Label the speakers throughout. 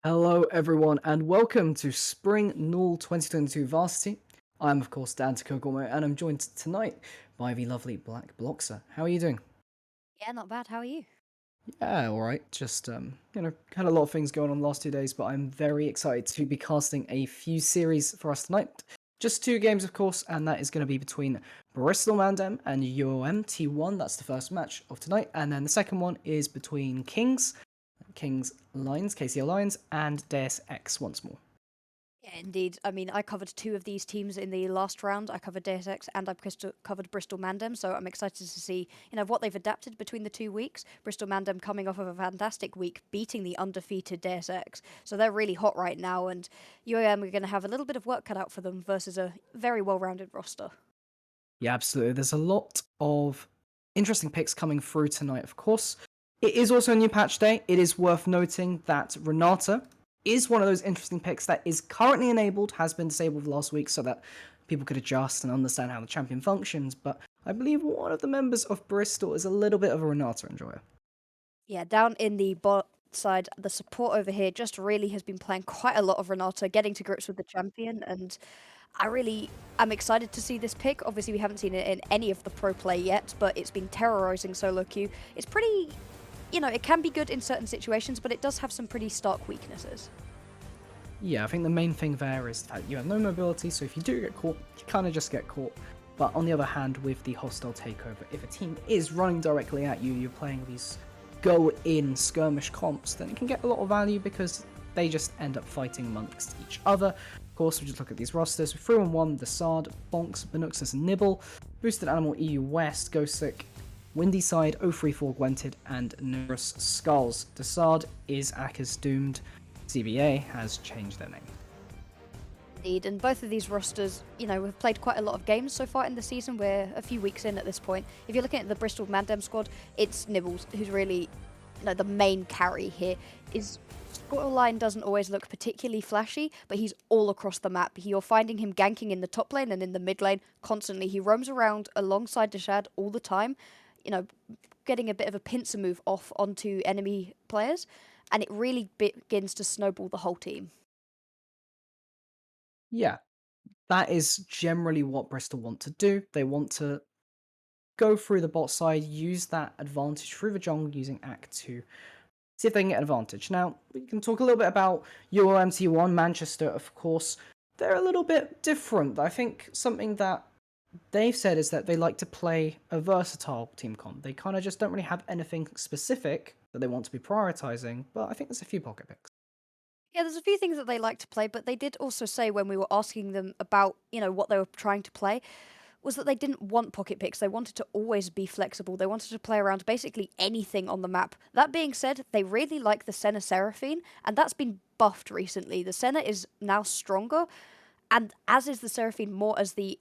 Speaker 1: Hello, everyone, and welcome to Spring NUEL 2022 Varsity. I'm, of course, Dan Takogormo, and I'm joined tonight by the lovely Black Bloxer. How are you doing?
Speaker 2: Yeah, not bad. How are you?
Speaker 1: Yeah, all right. Just, had a lot of things going on the last 2 days, but I'm very excited to be casting a few series for us tonight. Just two games, of course, and that is going to be between Bristol Mandem and UoM T1. That's the first match of tonight, and then the second one is between Kings Lions, KCL Lions, and Deus Ex once more.
Speaker 2: Yeah, indeed. I mean, I covered two of these teams in the last round. I covered Deus Ex and covered Bristol Mandem, so I'm excited to see, what they've adapted between the 2 weeks. Bristol Mandem coming off of a fantastic week, beating the undefeated Deus Ex, so they're really hot right now, and UAM are going to have a little bit of work cut out for them versus a very well-rounded roster.
Speaker 1: Yeah, absolutely. There's a lot of interesting picks coming through tonight, of course. It is also a new patch day. It is worth noting that Renata is one of those interesting picks that is currently enabled, has been disabled last week so that people could adjust and understand how the champion functions. But I believe one of the members of Bristol is a little bit of a Renata enjoyer.
Speaker 2: Yeah, down in the bot side, the support over here just really has been playing quite a lot of Renata, getting to grips with the champion, and I really am excited to see this pick. Obviously, we haven't seen it in any of the pro play yet, but it's been terrorizing solo queue. It's pretty, it can be good in certain situations, but it does have some pretty stark weaknesses.
Speaker 1: Yeah, I think the main thing there is that you have no mobility, so if you do get caught, you kind of just get caught. But on the other hand, with the hostile takeover, if a team is running directly at you, you're playing these go-in skirmish comps, then it can get a lot of value because they just end up fighting amongst each other. Of course, we just look at these rosters. With 3-1, the Sard, Bonks, Benuxus, and Nibble, Boosted Animal, EU West, Ghostic, Windy Side, 034 Gwented, and Numerous Skulls. Desard is Aka's Doomed. CBA has changed their name.
Speaker 2: Indeed, and both of these rosters, have played quite a lot of games so far in the season. We're a few weeks in at this point. If you're looking at the Bristol Mandem squad, it's Nibbles who's really, the main carry here. His scoreline doesn't always look particularly flashy, but he's all across the map. You're finding him ganking in the top lane and in the mid lane constantly. He roams around alongside Deshad all the time, you know, getting a bit of a pincer move off onto enemy players, and it really begins to snowball the whole team.
Speaker 1: Yeah, that is generally what Bristol want to do. They want to go through the bot side, use that advantage through the jungle using Act to see if they can get an advantage. Now, we can talk a little bit about UoMT1, Manchester, of course. They're a little bit different. I think something that they've said is that they like to play a versatile team comp. They kind of just don't really have anything specific that they want to be prioritizing, but I think there's a few pocket picks.
Speaker 2: Yeah, there's a few things that they like to play, but they did also say when we were asking them about, what they were trying to play, was that they didn't want pocket picks. They wanted to always be flexible. They wanted to play around basically anything on the map. That being said, they really like the Senna Seraphine, and that's been buffed recently. The Senna is now stronger, and as is the Seraphine more as the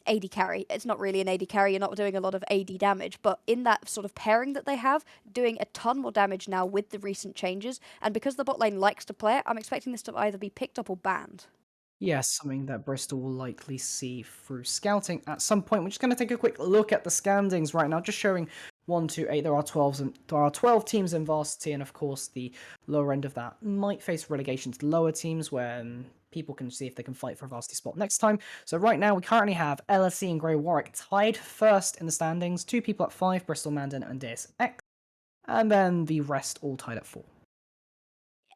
Speaker 2: AD carry. It's not really an AD carry, you're not doing a lot of AD damage, but in that sort of pairing that they have, doing a ton more damage now with the recent changes, and because the bot lane likes to play it, I'm expecting this to either be picked up or banned.
Speaker 1: Yes, something that Bristol will likely see through scouting at some point. We're just going to take a quick look at the standings right now, just showing 1, 2, 8. There are 12 teams in Varsity, and of course, the lower end of that might face relegation to lower teams where people can see if they can fight for a Varsity spot next time. So right now, we currently have LSE and Grey Warwick tied first in the standings. Two people at 5, Bristol Mandan and Deus X, and then the rest all tied at 4.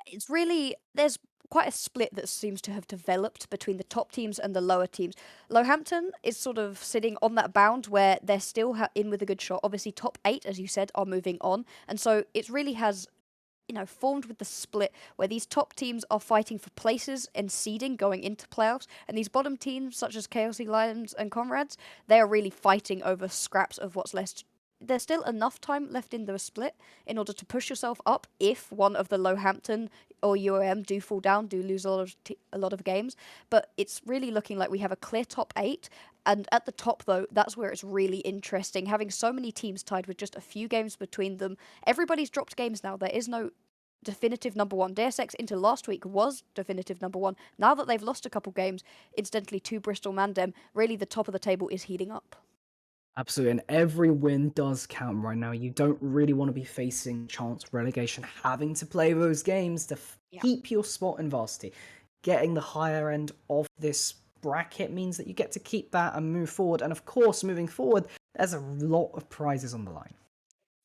Speaker 2: It's really there's quite a split that seems to have developed between the top teams and the lower teams. Lowhampton is sort of sitting on that bound where they're still in with a good shot. Obviously, top eight, as you said, are moving on, and so it really has formed with the split where these top teams are fighting for places and seeding going into playoffs, and these bottom teams, such as KLC Lions and Comrades, they are really fighting over scraps of what's left. There's still enough time left in the split in order to push yourself up if one of the Lowhampton or UoM do fall down, do lose a lot of games. But it's really looking like we have a clear top eight. And at the top, though, that's where it's really interesting. Having so many teams tied with just a few games between them, everybody's dropped games now. There is no definitive number one. Deus Ex into last week was definitive number one. Now that they've lost a couple games, incidentally to Bristol Mandem, really the top of the table is heating up.
Speaker 1: Absolutely, and every win does count right now. You don't really want to be facing chance relegation, having to play those games to
Speaker 2: Yeah.
Speaker 1: keep your spot in Varsity. Getting the higher end of this bracket means that you get to keep that and move forward. And of course, moving forward, there's a lot of prizes on the line.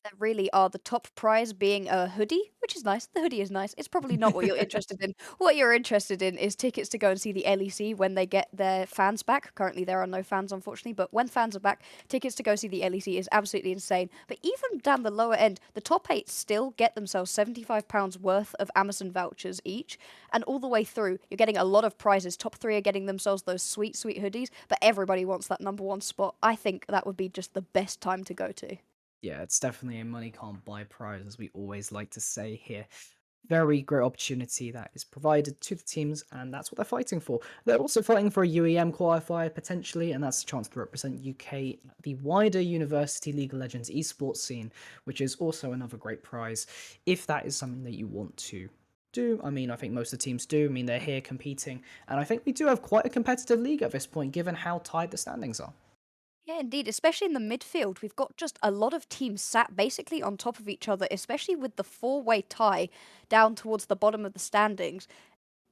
Speaker 2: That really are the top prize being a hoodie, which is nice. The hoodie is nice. It's probably not what you're interested in. What you're interested in is tickets to go and see the LEC when they get their fans back. Currently, there are no fans, unfortunately, but when fans are back, tickets to go see the LEC is absolutely insane. But even down the lower end, the top eight still get themselves £75 worth of Amazon vouchers each. And all the way through, you're getting a lot of prizes. Top three are getting themselves those sweet, sweet hoodies, but everybody wants that number one spot. I think that would be just the best time to go to.
Speaker 1: Yeah, it's definitely a money can't buy prize, as we always like to say here. Very great opportunity that is provided to the teams, and that's what they're fighting for. They're also fighting for a UEM qualifier potentially, and that's a chance to represent UK at the wider University League of Legends esports scene, which is also another great prize if that is something that you want to do. I mean, I think most of the teams do. I mean, they're here competing, and I think we do have quite a competitive league at this point, given how tight the standings are.
Speaker 2: Yeah, indeed. Especially in the midfield, we've got just a lot of teams sat basically on top of each other, especially with the four-way tie down towards the bottom of the standings.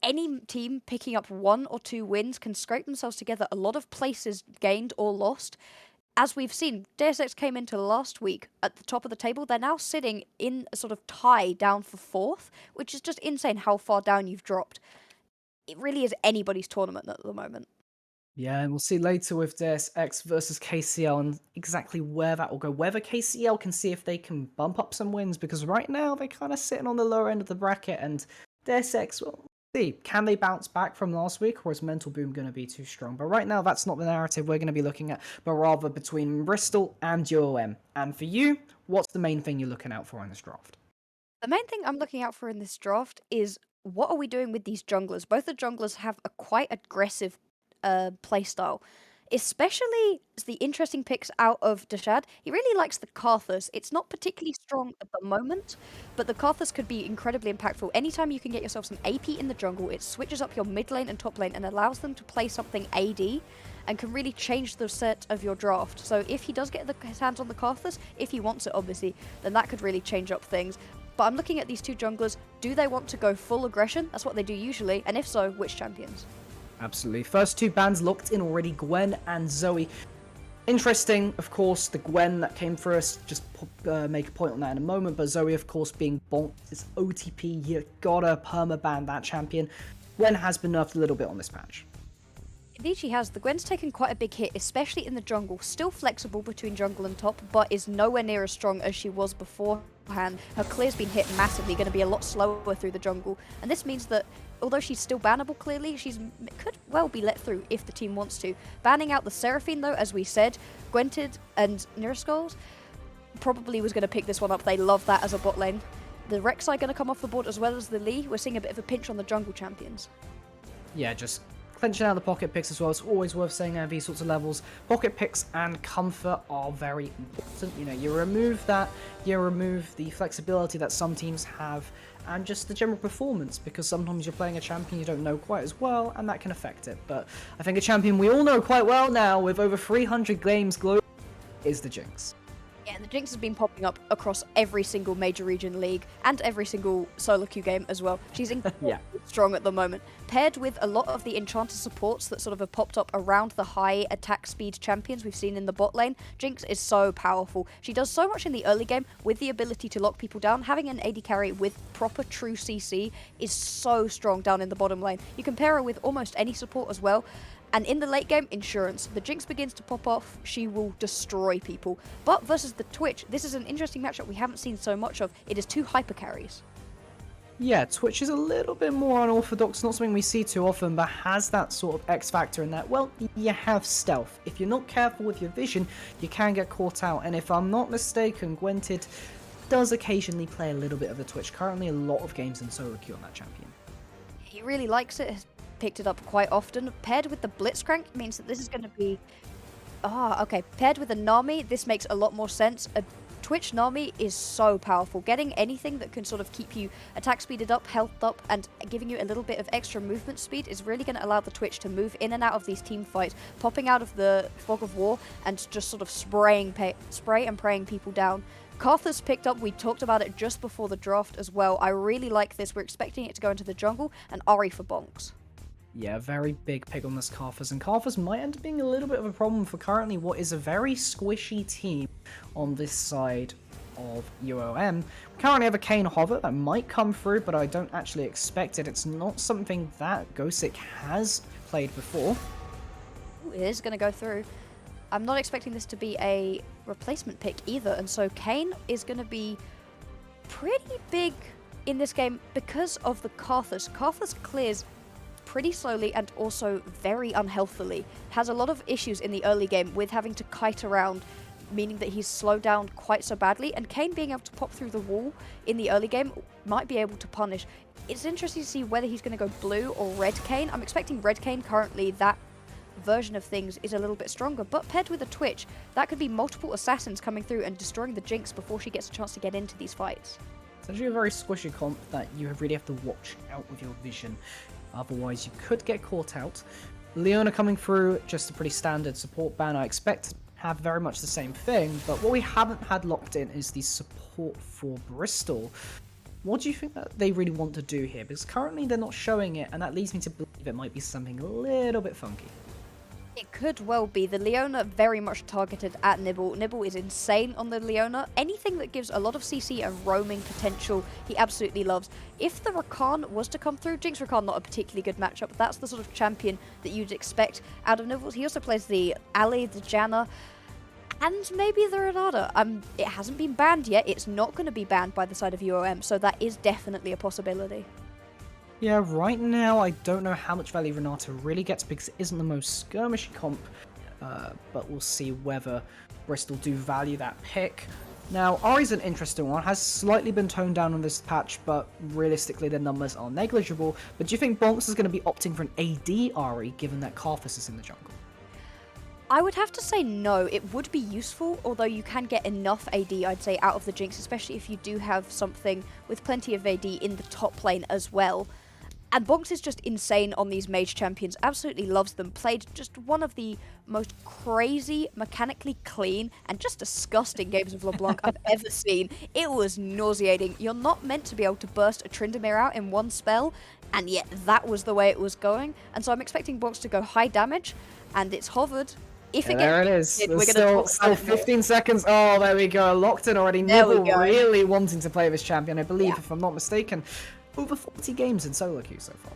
Speaker 2: Any team picking up one or two wins can scrape themselves together a lot of places gained or lost. As we've seen, Deus Ex came into last week at the top of the table. They're now sitting in a sort of tie down for fourth, which is just insane how far down you've dropped. It really is anybody's tournament at the moment.
Speaker 1: Yeah, and we'll see later with Deus Ex versus KCL and exactly where that will go. Whether KCL can see if they can bump up some wins, because right now they're kind of sitting on the lower end of the bracket, and Deus Ex, well, see, can they bounce back from last week, or is Mental Boom going to be too strong? But right now, that's not the narrative we're going to be looking at, but rather between Bristol and UoM. And for you, what's the main thing you're looking out for in this draft?
Speaker 2: The main thing I'm looking out for in this draft is what are we doing with these junglers? Both the junglers have a quite aggressive playstyle. Especially the interesting picks out of Dashad. He really likes the Karthus. It's not particularly strong at the moment, but the Karthus could be incredibly impactful. Anytime you can get yourself some AP in the jungle, it switches up your mid lane and top lane and allows them to play something AD and can really change the set of your draft. So if he does get his hands on the Karthus, if he wants it obviously, then that could really change up things. But I'm looking at these two junglers. Do they want to go full aggression? That's what they do usually. And if so, which champions?
Speaker 1: Absolutely. First two bans locked in already, Gwen and Zoe. Interesting, of course, the Gwen that came for us, just make a point on that in a moment, but Zoe, of course, being bonked, it's OTP, you gotta permaban that champion. Gwen has been nerfed a little bit on this patch.
Speaker 2: Indeed she has. The Gwen's taken quite a big hit, especially in the jungle. Still flexible between jungle and top, but is nowhere near as strong as she was beforehand. Her clear's been hit massively, going to be a lot slower through the jungle. And this means that, although she's still bannable clearly, she could well be let through if the team wants to. Banning out the Seraphine, though, as we said, Gwentid and Niraskulls probably was going to pick this one up. They love that as a bot lane. The Rek'Sai going to come off the board as well as the Lee. We're seeing a bit of a pinch on the jungle champions.
Speaker 1: Yeah, just clenching out the pocket picks as well. It's always worth saying at these sorts of levels. Pocket picks and comfort are very important. You know, you remove that, you remove the flexibility that some teams have, and just the general performance, because sometimes you're playing a champion you don't know quite as well, and that can affect it. But I think a champion we all know quite well now, with over 300 games globally, is the Jinx.
Speaker 2: Yeah, and the Jinx has been popping up across every single major region league and every single solo queue game as well. She's incredibly strong at the moment. Paired with a lot of the enchanter supports that sort of have popped up around the high attack speed champions we've seen in the bot lane, Jinx is so powerful. She does so much in the early game with the ability to lock people down. Having an AD carry with proper true CC is so strong down in the bottom lane. You can pair her with almost any support as well. And in the late game, Insurance. The Jinx begins to pop off, she will destroy people. But versus the Twitch, this is an interesting matchup we haven't seen so much of. It is two hyper carries.
Speaker 1: Yeah, Twitch is a little bit more unorthodox, not something we see too often, but has that sort of X factor in that, well, you have stealth. If you're not careful with your vision, you can get caught out. And if I'm not mistaken, Gwentid does occasionally play a little bit of the Twitch. Currently a lot of games in solo queue on that champion.
Speaker 2: He really likes it, has picked it up quite often. Paired with the Blitzcrank means that this is going to be... okay. Paired with a Nami, this makes a lot more sense. A Twitch Nami is so powerful. Getting anything that can sort of keep you attack speeded up, health up, and giving you a little bit of extra movement speed is really going to allow the Twitch to move in and out of these team fights, popping out of the fog of war and just sort of spray and praying people down. Karthus picked up, we talked about it just before the draft as well. I really like this. We're expecting it to go into the jungle, and Ahri for bonks.
Speaker 1: Yeah, very big pick on this Karthus, and Karthus might end up being a little bit of a problem for currently what is a very squishy team on this side of UoM. We currently have a Kayn Hover that might come through, but I don't actually expect it. It's not something that Gosick has played before.
Speaker 2: Ooh, it is going to go through. I'm not expecting this to be a replacement pick either, and so Kayn is going to be pretty big in this game because of the Karthus. Karthus clears pretty slowly and also very unhealthily. Has a lot of issues in the early game with having to kite around, meaning that he's slowed down quite so badly, and Kayn being able to pop through the wall in the early game might be able to punish. It's interesting to see whether he's going to go blue or red Kayn. I'm expecting red Kayn. Currently that version of things is a little bit stronger, but paired with a Twitch, that could be multiple assassins coming through and destroying the Jinx before she gets a chance to get into these fights.
Speaker 1: It's actually a very squishy comp that you really have to watch out with your vision. Otherwise, you could get caught out. Leona coming through, just a pretty standard support ban. I expect to have very much the same thing, but what we haven't had locked in is the support for Bristol. What do you think that they really want to do here? Because currently they're not showing it, and that leads me to believe it might be something a little bit funky.
Speaker 2: It could well be. The Leona very much targeted at Nibble. Nibble is insane on the Leona. Anything that gives a lot of CC and roaming potential, he absolutely loves. If the Rakan was to come through, Jinx Rakan not a particularly good matchup, but that's the sort of champion that you'd expect out of Nibble. He also plays the Ali, the Janna, and maybe the Renata. It hasn't been banned yet. It's not going to be banned by the side of UoM, so that is definitely a possibility.
Speaker 1: Yeah, right now I don't know how much value Renata really gets because it isn't the most skirmishy comp, but we'll see whether Bristol do value that pick. Now, Ahri's an interesting one, has slightly been toned down on this patch, but realistically the numbers are negligible. But do you think Bonks is going to be opting for an AD Ahri given that Karthus is in the jungle?
Speaker 2: I would have to say no. It would be useful, although you can get enough AD, I'd say, out of the Jinx, especially if you do have something with plenty of AD in the top lane as well. And Bonks is just insane on these mage champions, absolutely loves them, played just one of the most crazy, mechanically clean, and just disgusting games of LeBlanc I've ever seen. It was nauseating. You're not meant to be able to burst a Tryndamere out in one spell, and yet that was the way it was going. And so I'm expecting Bonks to go high damage, and it's hovered. If it
Speaker 1: there it is. There's still 15 seconds. Oh, there we go. Locked in already. Nibble really wanting to play this champion, I believe, if I'm not mistaken. Over 40 games in solo queue so far.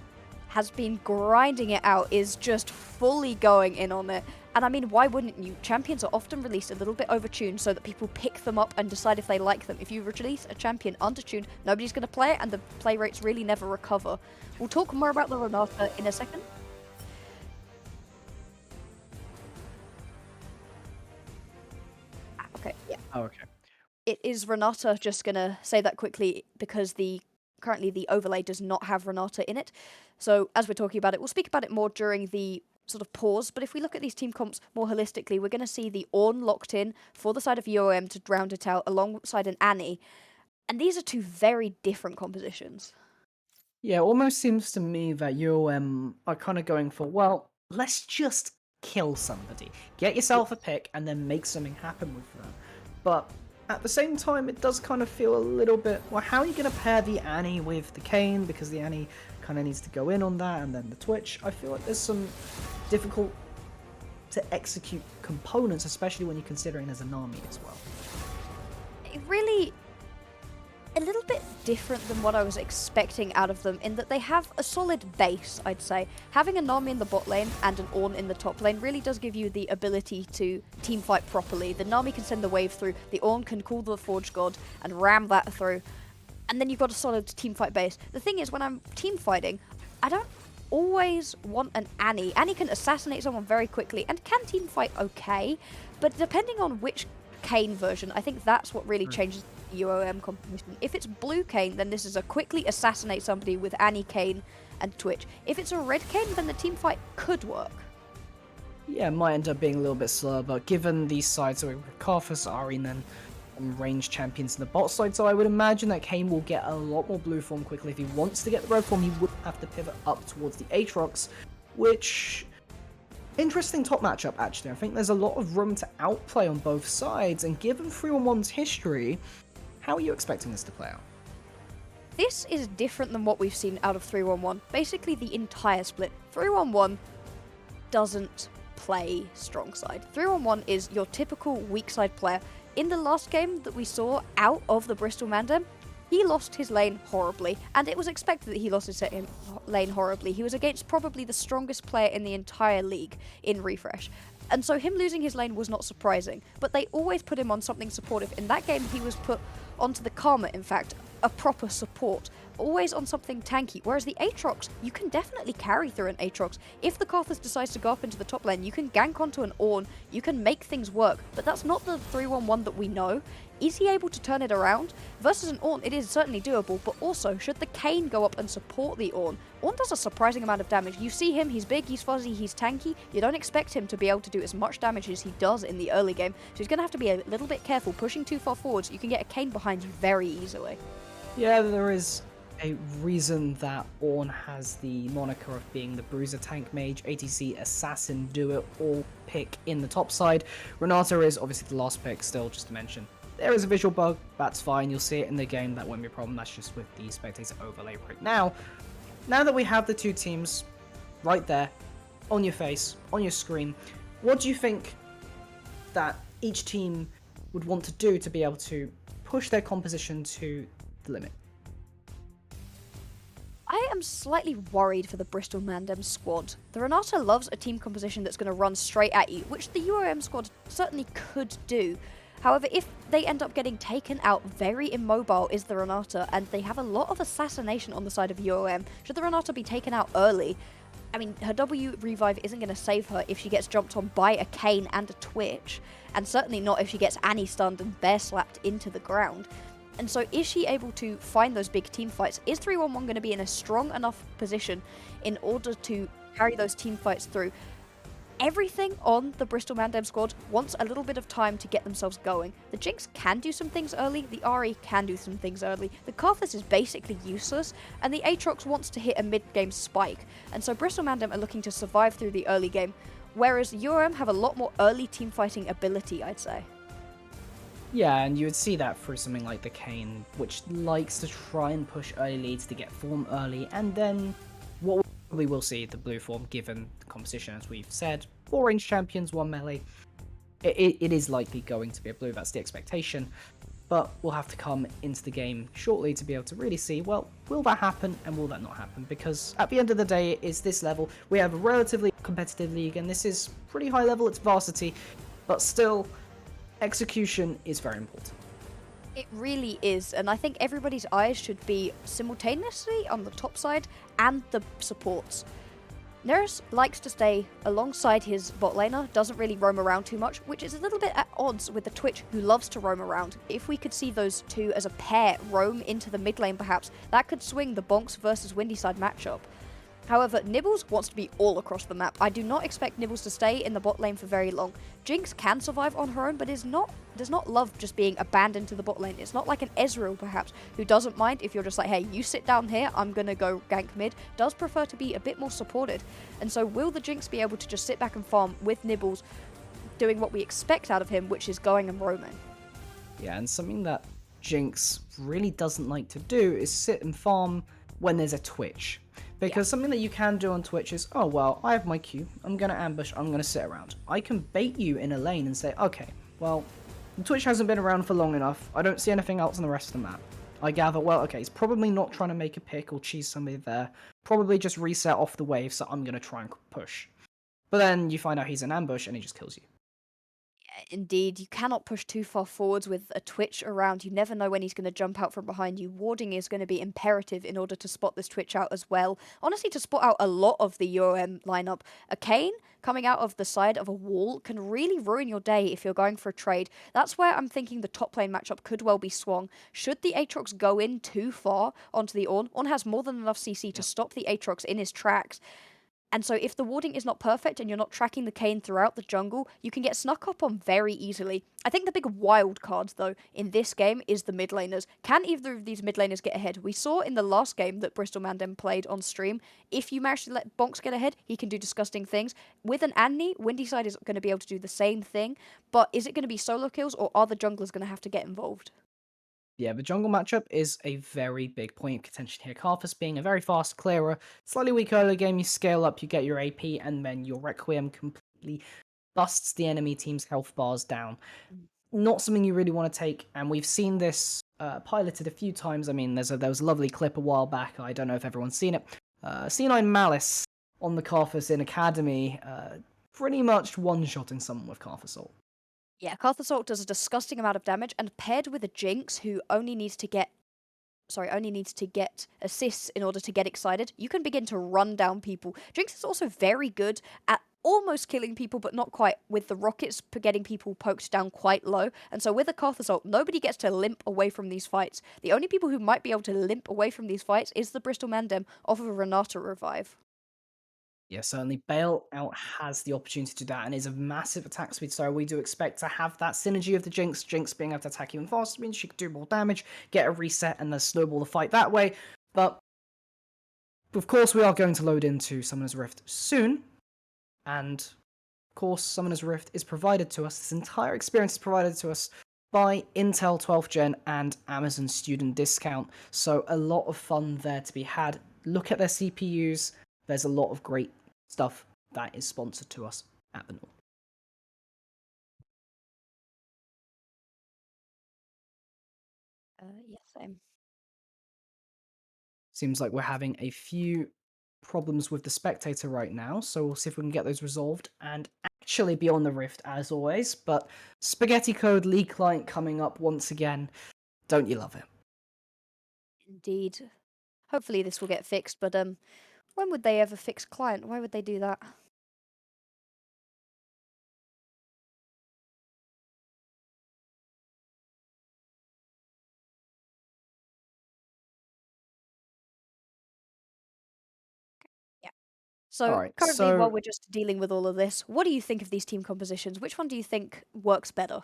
Speaker 2: Has been grinding it out, is just fully going in on it. And I mean, why wouldn't you? Champions are often released a little bit overtuned so that people pick them up and decide if they like them. If you release a champion undertuned, nobody's going to play it and the play rates really never recover. We'll talk more about the Renata in a second. Okay, yeah.
Speaker 1: Oh, okay.
Speaker 2: It is Renata, just going to say that quickly because currently the overlay does not have Renata in it. So as we're talking about it, we'll speak about it more during the sort of pause. But if we look at these team comps more holistically, we're going to see the Ornn locked in for the side of UoM to round it out alongside an Annie. And these are two very different compositions.
Speaker 1: Yeah, it almost seems to me that UoM are kind of going for, well, let's just kill somebody. Get yourself a pick and then make something happen with them. But at the same time, it does kind of feel a little bit, well, how are you going to pair the Annie with the Kayn? Because the Annie kind of needs to go in on that, and then the Twitch. I feel like there's some difficult to execute components, especially when you're considering there's an army as well.
Speaker 2: It really, a little bit different than what I was expecting out of them in that they have a solid base, I'd say. Having a Nami in the bot lane and an Ornn in the top lane really does give you the ability to team fight properly. The Nami can send the wave through, the Ornn can call the Forge God and ram that through, and then you've got a solid team fight base. The thing is, when I'm team fighting, I don't always want an Annie. Annie can assassinate someone very quickly and can team fight okay, but depending on which Kayn version, I think that's what really changes the UoM composition. If it's blue Kayn, then this is a quickly assassinate somebody with Annie Kayn and Twitch. If it's a red Kayn, then the team fight could work.
Speaker 1: Yeah, it might end up being a little bit slower, but given these sides, so Karthus, Ahri, and then range champions in the bot side, so I would imagine that Kayn will get a lot more blue form quickly. If he wants to get the red form, he would have to pivot up towards the Aatrox, which... Interesting top matchup, actually. I think there's a lot of room to outplay on both sides, and given 3-1-1's history, how are you expecting this to play out?
Speaker 2: This is different than what we've seen out of 3-1-1. Basically, the entire split. 3-1-1 doesn't play strong side. 3-1-1 is your typical weak side player. In the last game that we saw out of the Bristol Mandem, he lost his lane horribly, and it was expected that he lost his lane horribly. He was against probably the strongest player in the entire league in Refresh. And so him losing his lane was not surprising, but they always put him on something supportive. In that game, he was put onto the Karma, in fact, a proper support, always on something tanky, whereas the Aatrox, you can definitely carry through an Aatrox. If the Karthus decides to go up into the top lane, you can gank onto an Ornn, you can make things work, but that's not the 3-1-1 that we know. Is he able to turn it around? Versus an Ornn, it is certainly doable, but also, should the Kayn go up and support the Ornn? Ornn does a surprising amount of damage. You see him, he's big, he's fuzzy, he's tanky. You don't expect him to be able to do as much damage as he does in the early game, so he's going to have to be a little bit careful. Pushing too far forwards, you can get a Kayn behind you very easily.
Speaker 1: Yeah, there is a reason that Ornn has the moniker of being the Bruiser Tank Mage, ATC, Assassin, do-it-all pick in the top side. Renata is obviously the last pick still, just to mention. There is a visual bug, that's fine, you'll see it in the game, that won't be a problem, that's just with the spectator overlay right now. Now that we have the two teams right there, on your face, on your screen, what do you think that each team would want to do to be able to push their composition to the limit?
Speaker 2: I am slightly worried for the Bristol Mandem squad. The Renata loves a team composition that's going to run straight at you, which the UoM squad certainly could do. However, if they end up getting taken out, very immobile is the Renata, and they have a lot of assassination on the side of UoM. Should the Renata be taken out early, I mean, her W revive isn't going to save her if she gets jumped on by a Kayn and a Twitch, and certainly not if she gets Annie stunned and bear slapped into the ground. And so is she able to find those big team fights? Is 3-1-1 going to be in a strong enough position in order to carry those team fights through? Everything on the Bristol Mandem squad wants a little bit of time to get themselves going. The Jinx can do some things early, the Ahri can do some things early, the Karthus is basically useless, and the Aatrox wants to hit a mid-game spike. And so Bristol Mandem are looking to survive through the early game, whereas UoM have a lot more early team fighting ability, I'd say.
Speaker 1: Yeah, and you would see that through something like the Kayn, which likes to try and push early leads to get form early, and then what we will see the blue form, given the composition, as we've said, 4 range champions, 1 melee. It is likely going to be a blue, that's the expectation, but we'll have to come into the game shortly to be able to really see, well, will that happen and will that not happen? Because at the end of the day, it's this level, we have a relatively competitive league, and this is pretty high level, it's Varsity, but still, execution is very important.
Speaker 2: It really is, and I think everybody's eyes should be simultaneously on the top side and the supports. Neris likes to stay alongside his bot laner, doesn't really roam around too much, which is a little bit at odds with the Twitch, who loves to roam around. If we could see those two as a pair roam into the mid lane perhaps, that could swing the Bonks versus Windy side matchup. However, Nibbles wants to be all across the map. I do not expect Nibbles to stay in the bot lane for very long. Jinx can survive on her own, but does not love just being abandoned to the bot lane. It's not like an Ezreal, perhaps, who doesn't mind if you're just like, hey, you sit down here, I'm going to go gank mid. Does prefer to be a bit more supported. And so will the Jinx be able to just sit back and farm with Nibbles doing what we expect out of him, which is going and roaming?
Speaker 1: Yeah, and something that Jinx really doesn't like to do is sit and farm when there's a Twitch. Because something that you can do on Twitch is, oh, well, I have my Q, I'm going to ambush, I'm going to sit around. I can bait you in a lane and say, okay, well, the Twitch hasn't been around for long enough, I don't see anything else on the rest of the map. I gather, well, okay, he's probably not trying to make a pick or cheese somebody there, probably just reset off the wave, so I'm going to try and push. But then you find out he's in ambush and he just kills you.
Speaker 2: Indeed, you cannot push too far forwards with a Twitch around. You never know when he's going to jump out from behind you. Warding is going to be imperative in order to spot this Twitch out as well. Honestly, to spot out a lot of the UoM lineup. A Kayn coming out of the side of a wall can really ruin your day if you're going for a trade. That's where I'm thinking the top lane matchup could well be swung. Should the Aatrox go in too far onto the Ornn, Ornn has more than enough CC to stop the Aatrox in his tracks. And so if the warding is not perfect and you're not tracking the Kayn throughout the jungle, you can get snuck up on very easily. I think the big wild card, though, in this game is the mid laners. Can either of these mid laners get ahead? We saw in the last game that Bristol Mandem played on stream, if you manage to let Bonks get ahead, he can do disgusting things. With an Annie, Windyside is going to be able to do the same thing, but is it going to be solo kills or are the junglers going to have to get involved?
Speaker 1: Yeah, the jungle matchup is a very big point of contention here. Karthus being a very fast clearer, slightly weak early game, you scale up, you get your AP, and then your Requiem completely busts the enemy team's health bars down. Not something you really want to take, and we've seen this piloted a few times. I mean, there was a lovely clip a while back, I don't know if everyone's seen it. C9 Malice on the Karthus in Academy, pretty much one-shotting someone with Karthus ult.
Speaker 2: Yeah, Karth Assault does a disgusting amount of damage, and paired with a Jinx who only needs to get assists in order to get excited, you can begin to run down people. Jinx is also very good at almost killing people, but not quite, with the rockets getting people poked down quite low. And so with a Karth Assault, nobody gets to limp away from these fights. The only people who might be able to limp away from these fights is the Bristol Mandem off of a Renata revive.
Speaker 1: Yeah, certainly. Bailout has the opportunity to do that and is a massive attack speed, so we do expect to have that synergy of the Jinx. Jinx being able to attack even faster means she can do more damage, get a reset, and then snowball the fight that way. But, of course, we are going to load into Summoner's Rift soon, and, of course, Summoner's Rift is provided to us, this entire experience is provided to us by Intel 12th Gen and Amazon Student Discount, so a lot of fun there to be had. Look at their CPUs, there's a lot of great stuff that is sponsored to us at the NUEL.
Speaker 2: Yeah, same.
Speaker 1: Seems like we're having a few problems with the spectator right now, so we'll see if we can get those resolved and actually be on the Rift as always. But Spaghetti Code League Client coming up once again. Don't you love it?
Speaker 2: Indeed. Hopefully this will get fixed, but when would they ever fix client? Why would they do that? Yeah.
Speaker 1: All
Speaker 2: So
Speaker 1: right,
Speaker 2: currently, while
Speaker 1: so
Speaker 2: we're just dealing with all of this, what do you think of these team compositions? Which one do you think works better?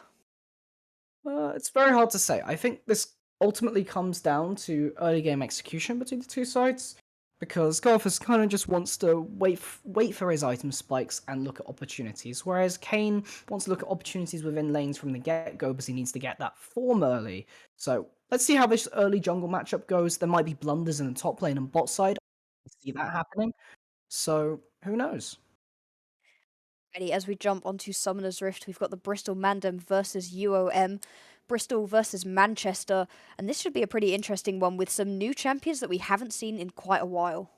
Speaker 1: it's very hard to say. I think this ultimately comes down to early game execution between the two sides, because Garthus kind of just wants to wait for his item spikes and look at opportunities, whereas Kayn wants to look at opportunities within lanes from the get-go because he needs to get that form early. So let's see how this early jungle matchup goes. There might be blunders in the top lane and bot side. I see that happening. So who knows?
Speaker 2: Ready, as we jump onto Summoner's Rift, we've got the Bristol Mandem versus UoM, Bristol versus Manchester, and this should be a pretty interesting one with some new champions that we haven't seen in quite a while.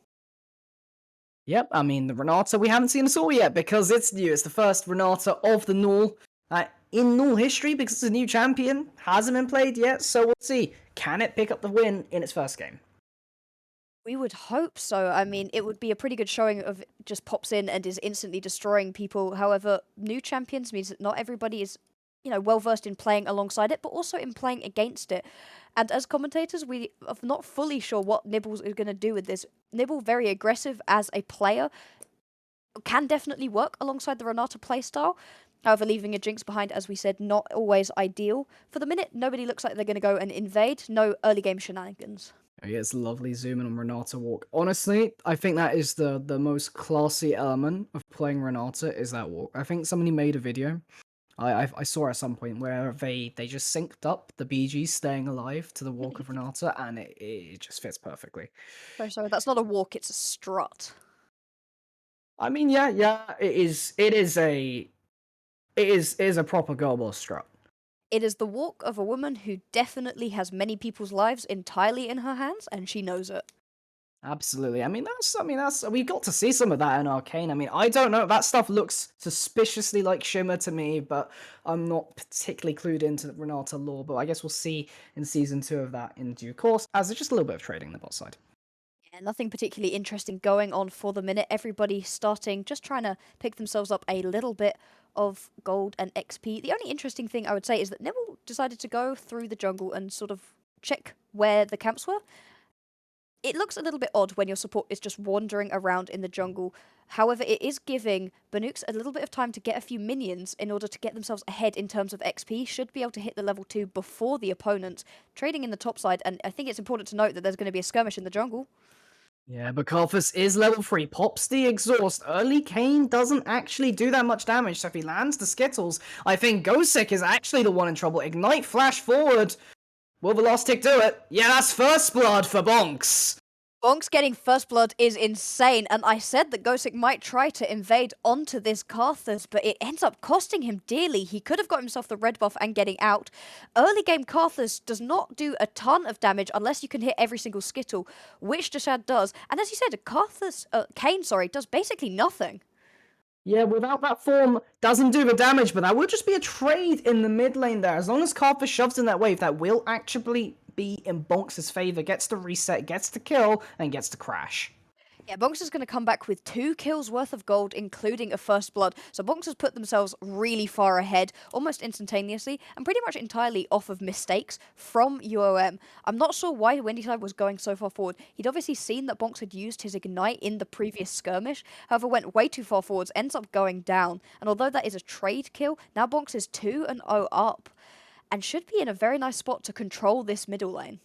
Speaker 1: Yep, I mean, the Renata, we haven't seen us all yet because it's new. It's the first Renata of the NUEL in NUEL history because it's a new champion. Hasn't been played yet, so we'll see. Can it pick up the win in its first game?
Speaker 2: We would hope so. I mean, it would be a pretty good showing of just pops in and is instantly destroying people. However, new champions means that not everybody is, well versed in playing alongside it, but also in playing against it. And as commentators, we are not fully sure what Nibbles is going to do with this. Nibble, very aggressive as a player, can definitely work alongside the Renata playstyle. However, leaving a Jinx behind, as we said, not always ideal. For the minute, nobody looks like they're going to go and invade. No early game shenanigans.
Speaker 1: Oh, yeah, it's a lovely zoom in on Renata walk. Honestly, I think that is the most classy element of playing Renata is that walk. I think somebody made a video. I saw at some point where they just synced up the BG staying alive to the walk of Renata, and it just fits perfectly.
Speaker 2: So sorry, that's not a walk, it's a strut.
Speaker 1: I mean, yeah, it is a proper girl boss strut.
Speaker 2: It is the walk of a woman who definitely has many people's lives entirely in her hands, and she knows it.
Speaker 1: Absolutely. I mean that's we got to see some of that in Arcane. I mean, I don't know. That stuff looks suspiciously like Shimmer to me, but I'm not particularly clued into the Renata lore. But I guess we'll see in season 2 of that in due course, as there's just a little bit of trading on the bot side.
Speaker 2: Yeah, nothing particularly interesting going on for the minute. Everybody starting, just trying to pick themselves up a little bit of gold and XP. The only interesting thing I would say is that Nibble decided to go through the jungle and sort of check where the camps were. It looks a little bit odd when your support is just wandering around in the jungle. However, it is giving Banooks a little bit of time to get a few minions in order to get themselves ahead in terms of XP. Should be able to hit the level 2 before the opponent, trading in the top side. And I think it's important to note that there's going to be a skirmish in the jungle.
Speaker 1: Yeah, but Karthus is level 3, pops the exhaust. Early Kane doesn't actually do that much damage, so if he lands the Skittles, I think Gosek is actually the one in trouble. Ignite, flash forward. Will the last tick do it? Yeah, that's first blood for Bonks.
Speaker 2: Bonks getting first blood is insane, and I said that Gosek might try to invade onto this Karthus, but it ends up costing him dearly. He could have got himself the red buff and getting out. Early game Karthus does not do a ton of damage unless you can hit every single Skittle, which Dashad does. And as you said, Kane does basically nothing.
Speaker 1: Yeah, without that form, doesn't do the damage, but that will just be a trade in the mid lane there. As long as Karthus shoves in that wave, that will actually be in Bonks' favor. Gets the reset, gets the kill, and gets the crash.
Speaker 2: Yeah, Bonks is going to come back with 2 kills worth of gold, including a first blood. So Bonks has put themselves really far ahead, almost instantaneously, and pretty much entirely off of mistakes from UoM. I'm not sure why Wendyside was going so far forward. He'd obviously seen that Bonks had used his Ignite in the previous skirmish, however went way too far forwards, ends up going down. And although that is a trade kill, now Bonks is 2-0 up, and should be in a very nice spot to control this middle lane.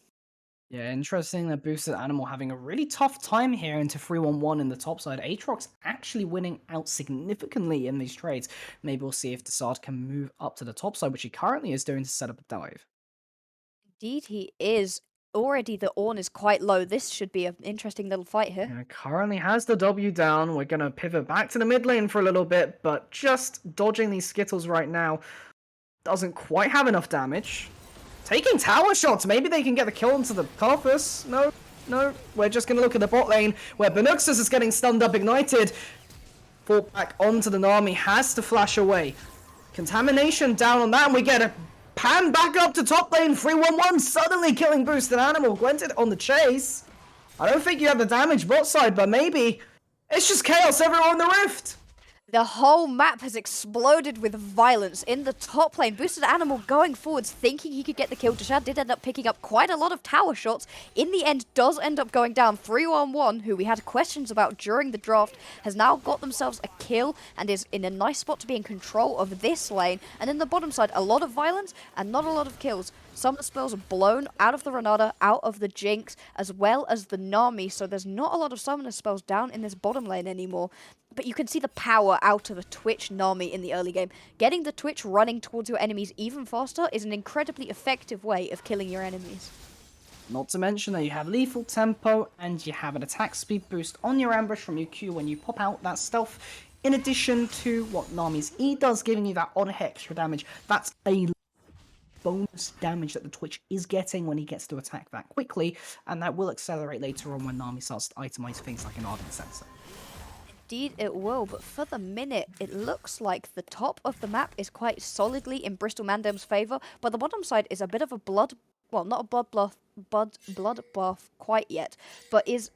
Speaker 1: Yeah, interesting that Boosted Animal having a really tough time here into 3-1-1 in the top side. Aatrox actually winning out significantly in these trades. Maybe we'll see if Desart can move up to the top side, which he currently is doing to set up a dive.
Speaker 2: Indeed, he is. Already the Ornn is quite low. This should be an interesting little fight here.
Speaker 1: Yeah, currently has the W down. We're going to pivot back to the mid lane for a little bit, but just dodging these Skittles right now doesn't quite have enough damage. Taking tower shots. Maybe they can get the kill onto the Karthus. No. We're just going to look at the bot lane where Benuxus is getting stunned up, ignited. Fall back onto the Nami. Has to flash away. Contamination down on that, and we get a pan back up to top lane. 3-1-1, suddenly killing Boosted Animal. Gwented on the chase. I don't think you have the damage bot side, but maybe it's just chaos everywhere on the Rift.
Speaker 2: The whole map has exploded with violence in the top lane. Boosted Animal going forwards, thinking he could get the kill. Dashad did end up picking up quite a lot of tower shots. In the end, does end up going down. 3-1-1, who we had questions about during the draft, has now got themselves a kill and is in a nice spot to be in control of this lane. And in the bottom side, a lot of violence and not a lot of kills. Some of the spells are blown out of the Renata, out of the Jinx, as well as the Nami, so there's not a lot of summoner spells down in this bottom lane anymore. But you can see the power out of a Twitch Nami in the early game. Getting the Twitch running towards your enemies even faster is an incredibly effective way of killing your enemies.
Speaker 1: Not to mention that you have lethal tempo and you have an attack speed boost on your ambush from your Q when you pop out that stealth. In addition to what Nami's E does, giving you that odd extra damage. That's a bonus damage that the Twitch is getting when he gets to attack that quickly, and that will accelerate later on when Nami starts to itemize things like an Ardent Sensor.
Speaker 2: Indeed it will, but for the minute, it looks like the top of the map is quite solidly in Bristol Mandem's favour, but the bottom side is a bit of a not a bloodbath quite yet, but is,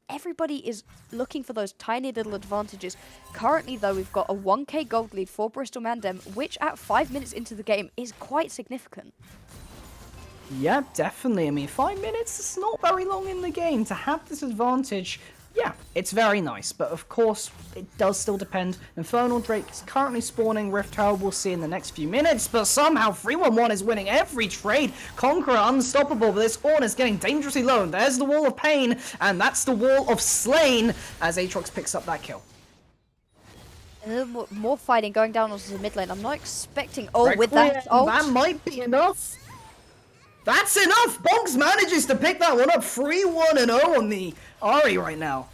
Speaker 2: everybody is looking for those tiny little advantages. Currently, though, we've got a 1k gold lead for Bristol Mandem, which at 5 minutes into the game is quite significant.
Speaker 1: Yeah, definitely. I mean, 5 minutes is not very long in the game. To have this advantage, yeah, it's very nice, but of course, it does still depend. Infernal Drake is currently spawning Rift Herald, we'll see in the next few minutes, but somehow 3-1-1 is winning every trade. Conqueror unstoppable, but this Ornn is getting dangerously low. And there's the Wall of Pain, and that's the Wall of Slain as Aatrox picks up that kill.
Speaker 2: A little more fighting going down onto the mid lane. I'm not expecting... Oh,
Speaker 1: Requiem,
Speaker 2: with that ult...
Speaker 1: that might be enough. That's enough! Bonks manages to pick that one up. 3-1-0 on the Ahri right now.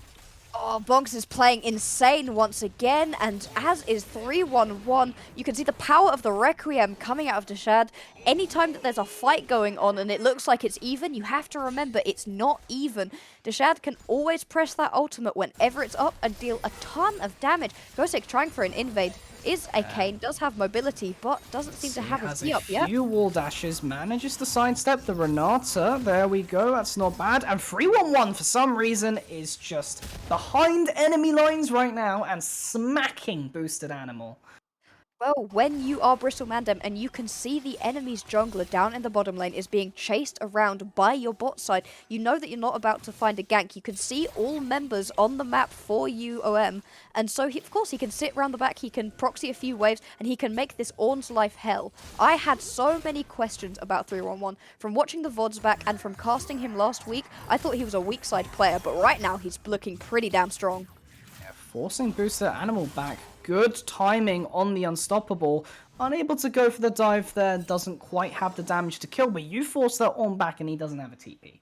Speaker 2: Oh, Bonks is playing insane once again, and as is 3-1-1, you can see the power of the Requiem coming out of Dashad. Anytime that there's a fight going on and it looks like it's even, you have to remember it's not even. Dashad can always press that ultimate whenever it's up and deal a ton of damage. Gosek trying for an invade. Is a Kane, does have mobility, but doesn't seem to have his E up yet.
Speaker 1: A few wall dashes, manages to sidestep the Renata. There we go, that's not bad. And 3-1-1 for some reason is just behind enemy lines right now and smacking Boosted Animal.
Speaker 2: Well, when you are Bristol Mandem and you can see the enemy's jungler down in the bottom lane is being chased around by your bot side, you know that you're not about to find a gank. You can see all members on the map for UoM, and so of course he can sit around the back, he can proxy a few waves, and he can make this Ornn's life hell. I had so many questions about 311. From watching the VODs back and from casting him last week, I thought he was a weak side player, but right now he's looking pretty damn strong.
Speaker 1: Forcing Booster Animal back. Good timing on the Unstoppable. Unable to go for the dive there. Doesn't quite have the damage to kill, but you force that on back and he doesn't have a TP.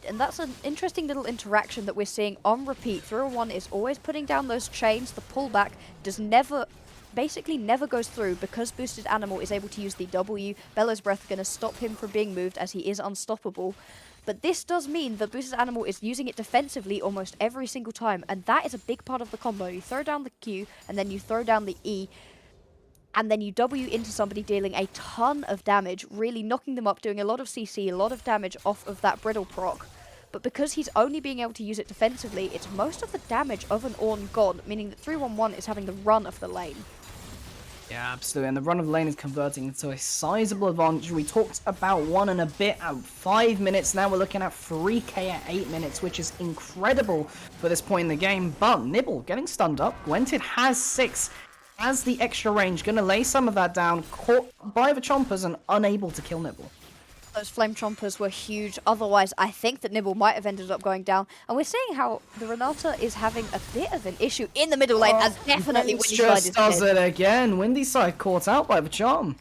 Speaker 2: And that's an interesting little interaction that we're seeing on repeat. 301 is always putting down those chains. The pullback basically never goes through because Boosted Animal is able to use the W. Bellow's Breath going to stop him from being moved as he is unstoppable. But this does mean that Boosted Animal is using it defensively almost every single time, and that is a big part of the combo. You throw down the Q, and then you throw down the E, and then you W into somebody, dealing a ton of damage, really knocking them up, doing a lot of CC, a lot of damage off of that Brittle proc. But because he's only being able to use it defensively, it's most of the damage of an Ornn gone, meaning that 311 is having the run of the lane.
Speaker 1: Yeah, absolutely. And the run of the lane is converting into a sizable advantage. We talked about 1 and a bit at 5 minutes. Now we're looking at 3k at 8 minutes, which is incredible for this point in the game. But Nibble getting stunned up. Gwented has 6, has the extra range. Going to lay some of that down. Caught by the Chompers and unable to kill Nibble.
Speaker 2: Those Flame Chompers were huge. Otherwise, I think that Nibble might have ended up going down. And we're seeing how the Renata is having a bit of an issue in the middle lane, as definitely Windy Side
Speaker 1: just does it again. Windy Side caught out by the charm.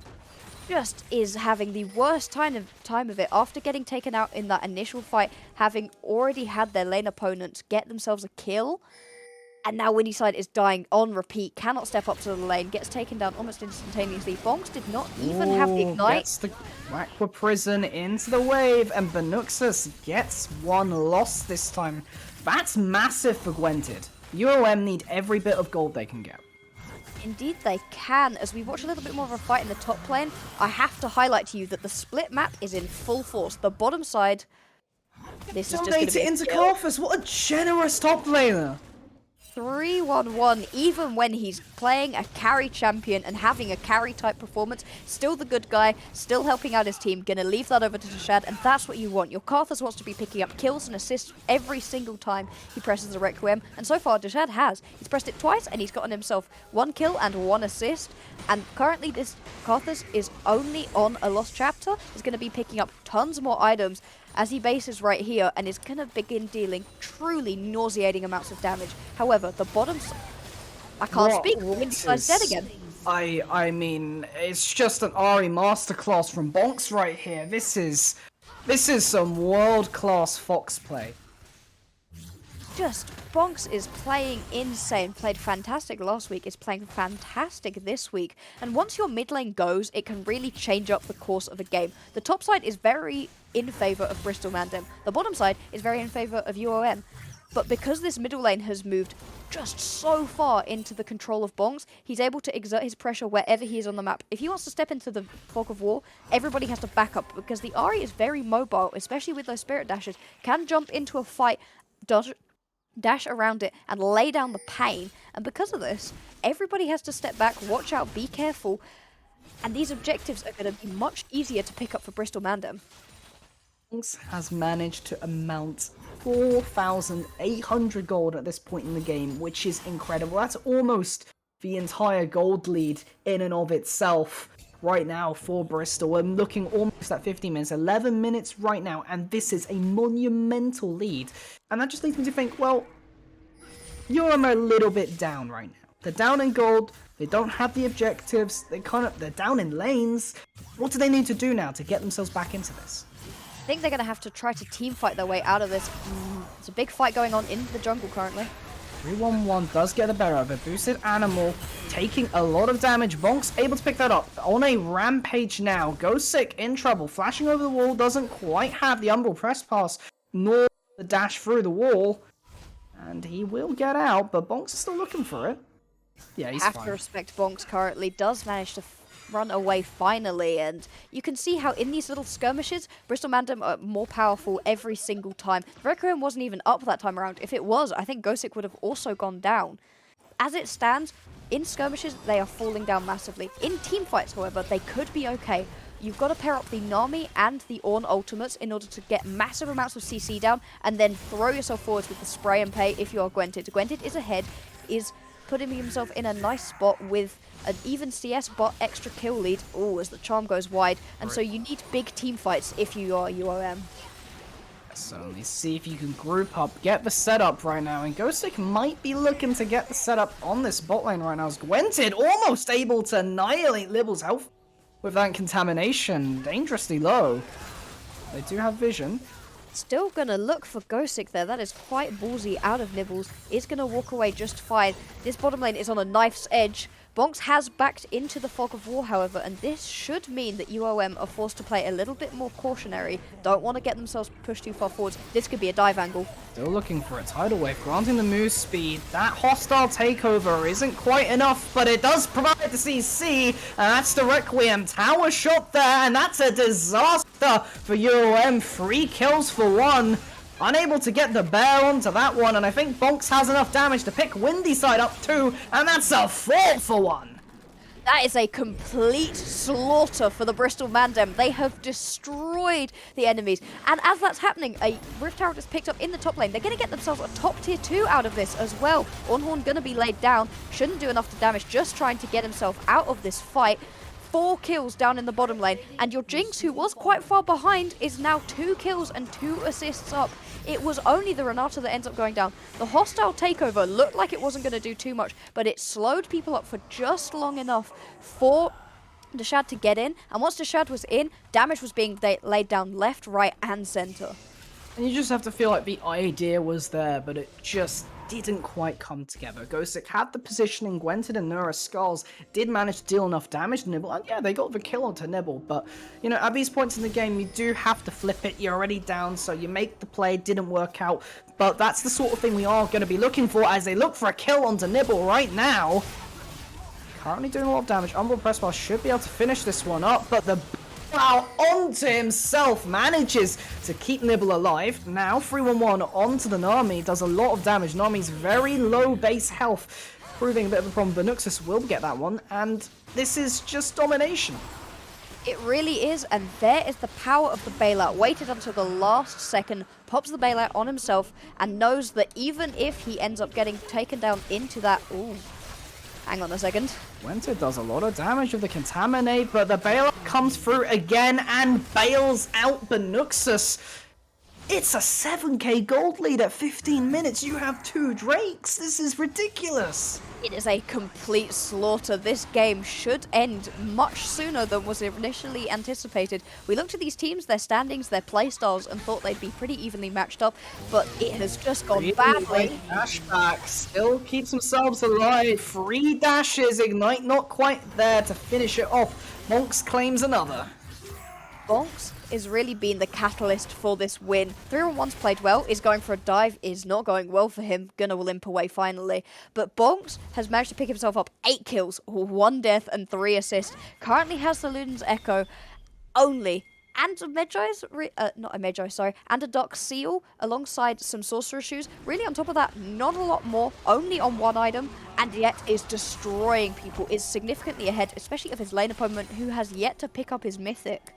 Speaker 2: Just is having the worst time of it after getting taken out in that initial fight, having already had their lane opponents get themselves a kill. And now Windy Side is dying on repeat, cannot step up to the lane, gets taken down almost instantaneously. Bonks did not even have the ignite.
Speaker 1: Gets the Aqua Prison into the wave, and Benuxus gets one loss this time. That's massive for Gwented. UoM need every bit of gold they can get.
Speaker 2: Indeed they can. As we watch a little bit more of a fight in the top lane, I have to highlight to you that the split map is in full force. The bottom side, this is just going to be
Speaker 1: into Karthus. What a generous top laner.
Speaker 2: 3-1-1, even when he's playing a carry champion and having a carry type performance, still the good guy, still helping out his team, gonna leave that over to Deshad, and that's what you want. Your Karthus wants to be picking up kills and assists every single time he presses the Requiem, and so far Deshad has. He's pressed it twice and he's gotten himself 1 kill and 1 assist, and currently this Karthus is only on a Lost Chapter. He's gonna be picking up tons more items as he bases right here and is going to begin dealing truly nauseating amounts of damage. However, the bottom... I can't speak. Windy Side's dead again.
Speaker 1: I mean, it's just an Ari masterclass from Bonks right here. This is some world-class Fox play.
Speaker 2: Just, Bonks is playing insane. Played fantastic last week, is playing fantastic this week. And once your mid lane goes, it can really change up the course of a game. The top side is very in favour of Bristol Mandem. The bottom side is very in favour of UoM. But because this middle lane has moved just so far into the control of Bonks, he's able to exert his pressure wherever he is on the map. If he wants to step into the fog of war, everybody has to back up, because the Ahri is very mobile, especially with those spirit dashes, can jump into a fight, dash around it, and lay down the pain. And because of this, everybody has to step back, watch out, be careful, and these objectives are going to be much easier to pick up for Bristol Mandem.
Speaker 1: Bonks has managed to amount 4,800 gold at this point in the game, which is incredible. That's almost the entire gold lead in and of itself right now for Bristol. We're looking almost at 50 minutes, 11 minutes right now, and this is a monumental lead. And that just leads me to think, well, UoM are a little bit down right now. They're down in gold, they don't have the objectives, they're down in lanes. What do they need to do now to get themselves back into this?
Speaker 2: I think they're going to have to try to team fight their way out of this. It's a big fight going on in the jungle currently.
Speaker 1: 311 does get the better of it. Boosted Animal taking a lot of damage. Bonks able to pick that up on a rampage now. Goes sick, in trouble. Flashing over the wall, doesn't quite have the Umbral press pass, nor the dash through the wall. And he will get out, but Bonks is still looking for it. Yeah, he's fine.
Speaker 2: Have to respect Bonks currently does manage to run away finally, and you can see how in these little skirmishes, Bristol Mandem are more powerful every single time. The Requiem wasn't even up that time around. If it was, I think Gosick would have also gone down. As it stands, In skirmishes, they are falling down massively. In team fights, however, they could be okay. You've got to pair up the Nami and the Ornn ultimates in order to get massive amounts of CC down, and then throw yourself forwards with the spray and pay if you are Gwented. Gwented is ahead, is putting himself in a nice spot with an even CS but extra kill lead. Oh, as the charm goes wide. And so you need big team fights if you are UoM.
Speaker 1: Certainly. See if you can group up, get the setup right now, and Ghostic might be looking to get the setup on this bot lane right now. As Gwented almost able to annihilate Libble's health with that contamination. Dangerously low. They do have vision.
Speaker 2: Still gonna look for Ghostic there. That is quite ballsy out of Nibbles. Is gonna walk away just fine. This bottom lane is on a knife's edge. Bonks has backed into the fog of war, however, and this should mean that UoM are forced to play a little bit more cautionary. Don't want to get themselves pushed too far forwards. This could be a dive angle.
Speaker 1: Still looking for a tidal wave, granting the move speed. That hostile takeover isn't quite enough, but it does provide the CC, and that's the Requiem tower shot there, and that's a disaster for UoM. 3 kills for 1. Unable to get the bear onto that one, and I think Bonks has enough damage to pick Windy Side up too, and that's a 4 for 1.
Speaker 2: That is a complete slaughter for the Bristol Mandem. They have destroyed the enemies. And as that's happening, a Rift Tower is picked up in the top lane. They're going to get themselves a top tier 2 out of this as well. Ornn going to be laid down. Shouldn't do enough to damage, just trying to get himself out of this fight. 4 kills down in the bottom lane, and your Jinx, who was quite far behind, is now 2 kills and 2 assists up. It was only the Renata that ends up going down. The hostile takeover looked like it wasn't going to do too much, but it slowed people up for just long enough for Deshad to get in, and once Deshad was in, damage was being laid down left, right, and center.
Speaker 1: And you just have to feel like the idea was there, but it just didn't quite come together. Ghostic had the positioning, Gwented and Nura Skulls did manage to deal enough damage to Nibble, and yeah, they got the kill onto Nibble, but, you know, at these points in the game, you do have to flip it. You're already down, so you make the play, didn't work out, but that's the sort of thing we are going to be looking for as they look for a kill onto Nibble right now. Currently doing a lot of damage. Umbral Pressbar should be able to finish this one up, but the out onto himself manages to keep Nibble alive. Now 311 onto the Nami, does a lot of damage. Nami's very low base health, proving a bit of a problem. But Nuxus will get that one, and this is just domination.
Speaker 2: It really is, and there is the power of the bailout. Waited until the last second, pops the bailout on himself, and knows that even if he ends up getting taken down into that... Ooh. Hang on a second.
Speaker 1: Winter does a lot of damage with the Contaminate, but the bailout comes through again and bails out Benuxus. It's a 7k gold lead at 15 minutes. You have 2 Drakes. This is ridiculous.
Speaker 2: It is a complete slaughter. This game should end much sooner than was initially anticipated. We looked at these teams, their standings, their playstyles, and thought they'd be pretty evenly matched up, but it has just gone badly.
Speaker 1: Dashback still keeps themselves alive. 3 dashes, Ignite not quite there to finish it off. Monks claims another.
Speaker 2: Bonks is really been the catalyst for this win. 3-on-1's played well, is going for a dive, is not going well for him, gonna limp away finally. But Bonks has managed to pick himself up 8 kills, 1 death and 3 assists. Currently has the Luden's Echo only, and a Medjai's, not a Medjai, sorry, and a Doc Seal alongside some Sorcerer Shoes. Really on top of that, not a lot more, only on 1 item, and yet is destroying people, is significantly ahead, especially of his lane opponent who has yet to pick up his Mythic.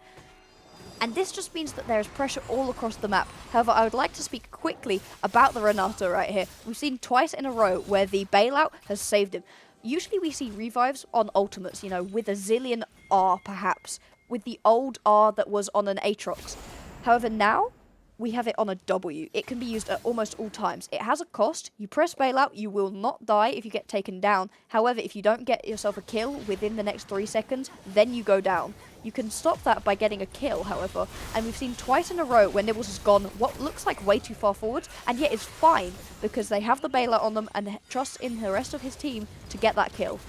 Speaker 2: And this just means that there is pressure all across the map. However, I would like to speak quickly about the Renata right here. We've seen twice in a row where the bailout has saved him. Usually we see revives on ultimates, you know, with a zillion R perhaps, with the old R that was on an Aatrox. However, now we have it on a W. It can be used at almost all times. It has a cost. You press bailout, you will not die if you get taken down. However, if you don't get yourself a kill within the next 3 seconds, then you go down. You can stop that by getting a kill, however, and we've seen twice in a row where Nibbles has gone what looks like way too far forward, and yet is fine because they have the bailout on them and trust in the rest of his team to get that kill.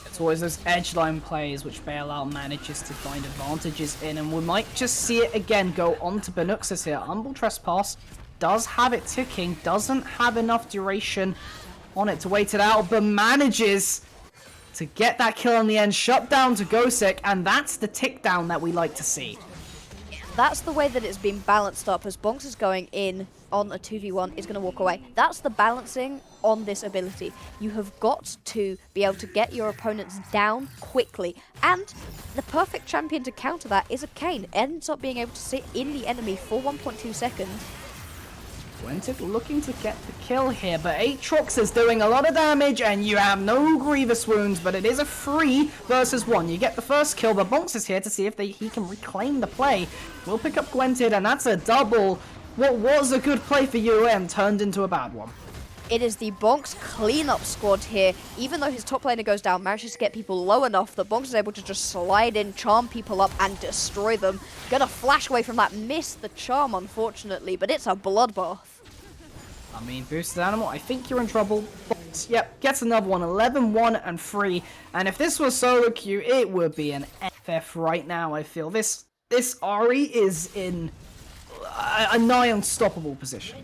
Speaker 1: It's always those edgeline plays which Bailout manages to find advantages in, and we might just see it again go on to Benuxus here. Humble Trespass does have it ticking, doesn't have enough duration on it to wait it out, but manages to get that kill in the end, shut down to Gosek, and that's the tick down that we like to see.
Speaker 2: That's the way that it's been balanced up, as Bonks is going in on a 2v1, is going to walk away. That's the balancing on this ability. You have got to be able to get your opponents down quickly, and the perfect champion to counter that is a Kayn. Ends up being able to sit in the enemy for 1.2 seconds.
Speaker 1: Gwented looking to get the kill here, but Aatrox is doing a lot of damage, and you have no Grievous wounds, but it is a 3 versus 1. You get the first kill, but Bonks is here to see if he can reclaim the play. We'll pick up Gwented, and that's a double. What was a good play for UoM turned into a bad one.
Speaker 2: It is the Bonks cleanup squad here. Even though his top laner goes down, manages to get people low enough that Bonks is able to just slide in, charm people up, and destroy them. Gonna flash away from that, miss the charm, unfortunately, but it's a bloodbath.
Speaker 1: I mean, Boosted Animal, I think you're in trouble. Bonks, yep, gets another one, 11-1 and 3. And if this was solo queue, it would be an FF right now, I feel. This Ahri is in a nigh unstoppable position.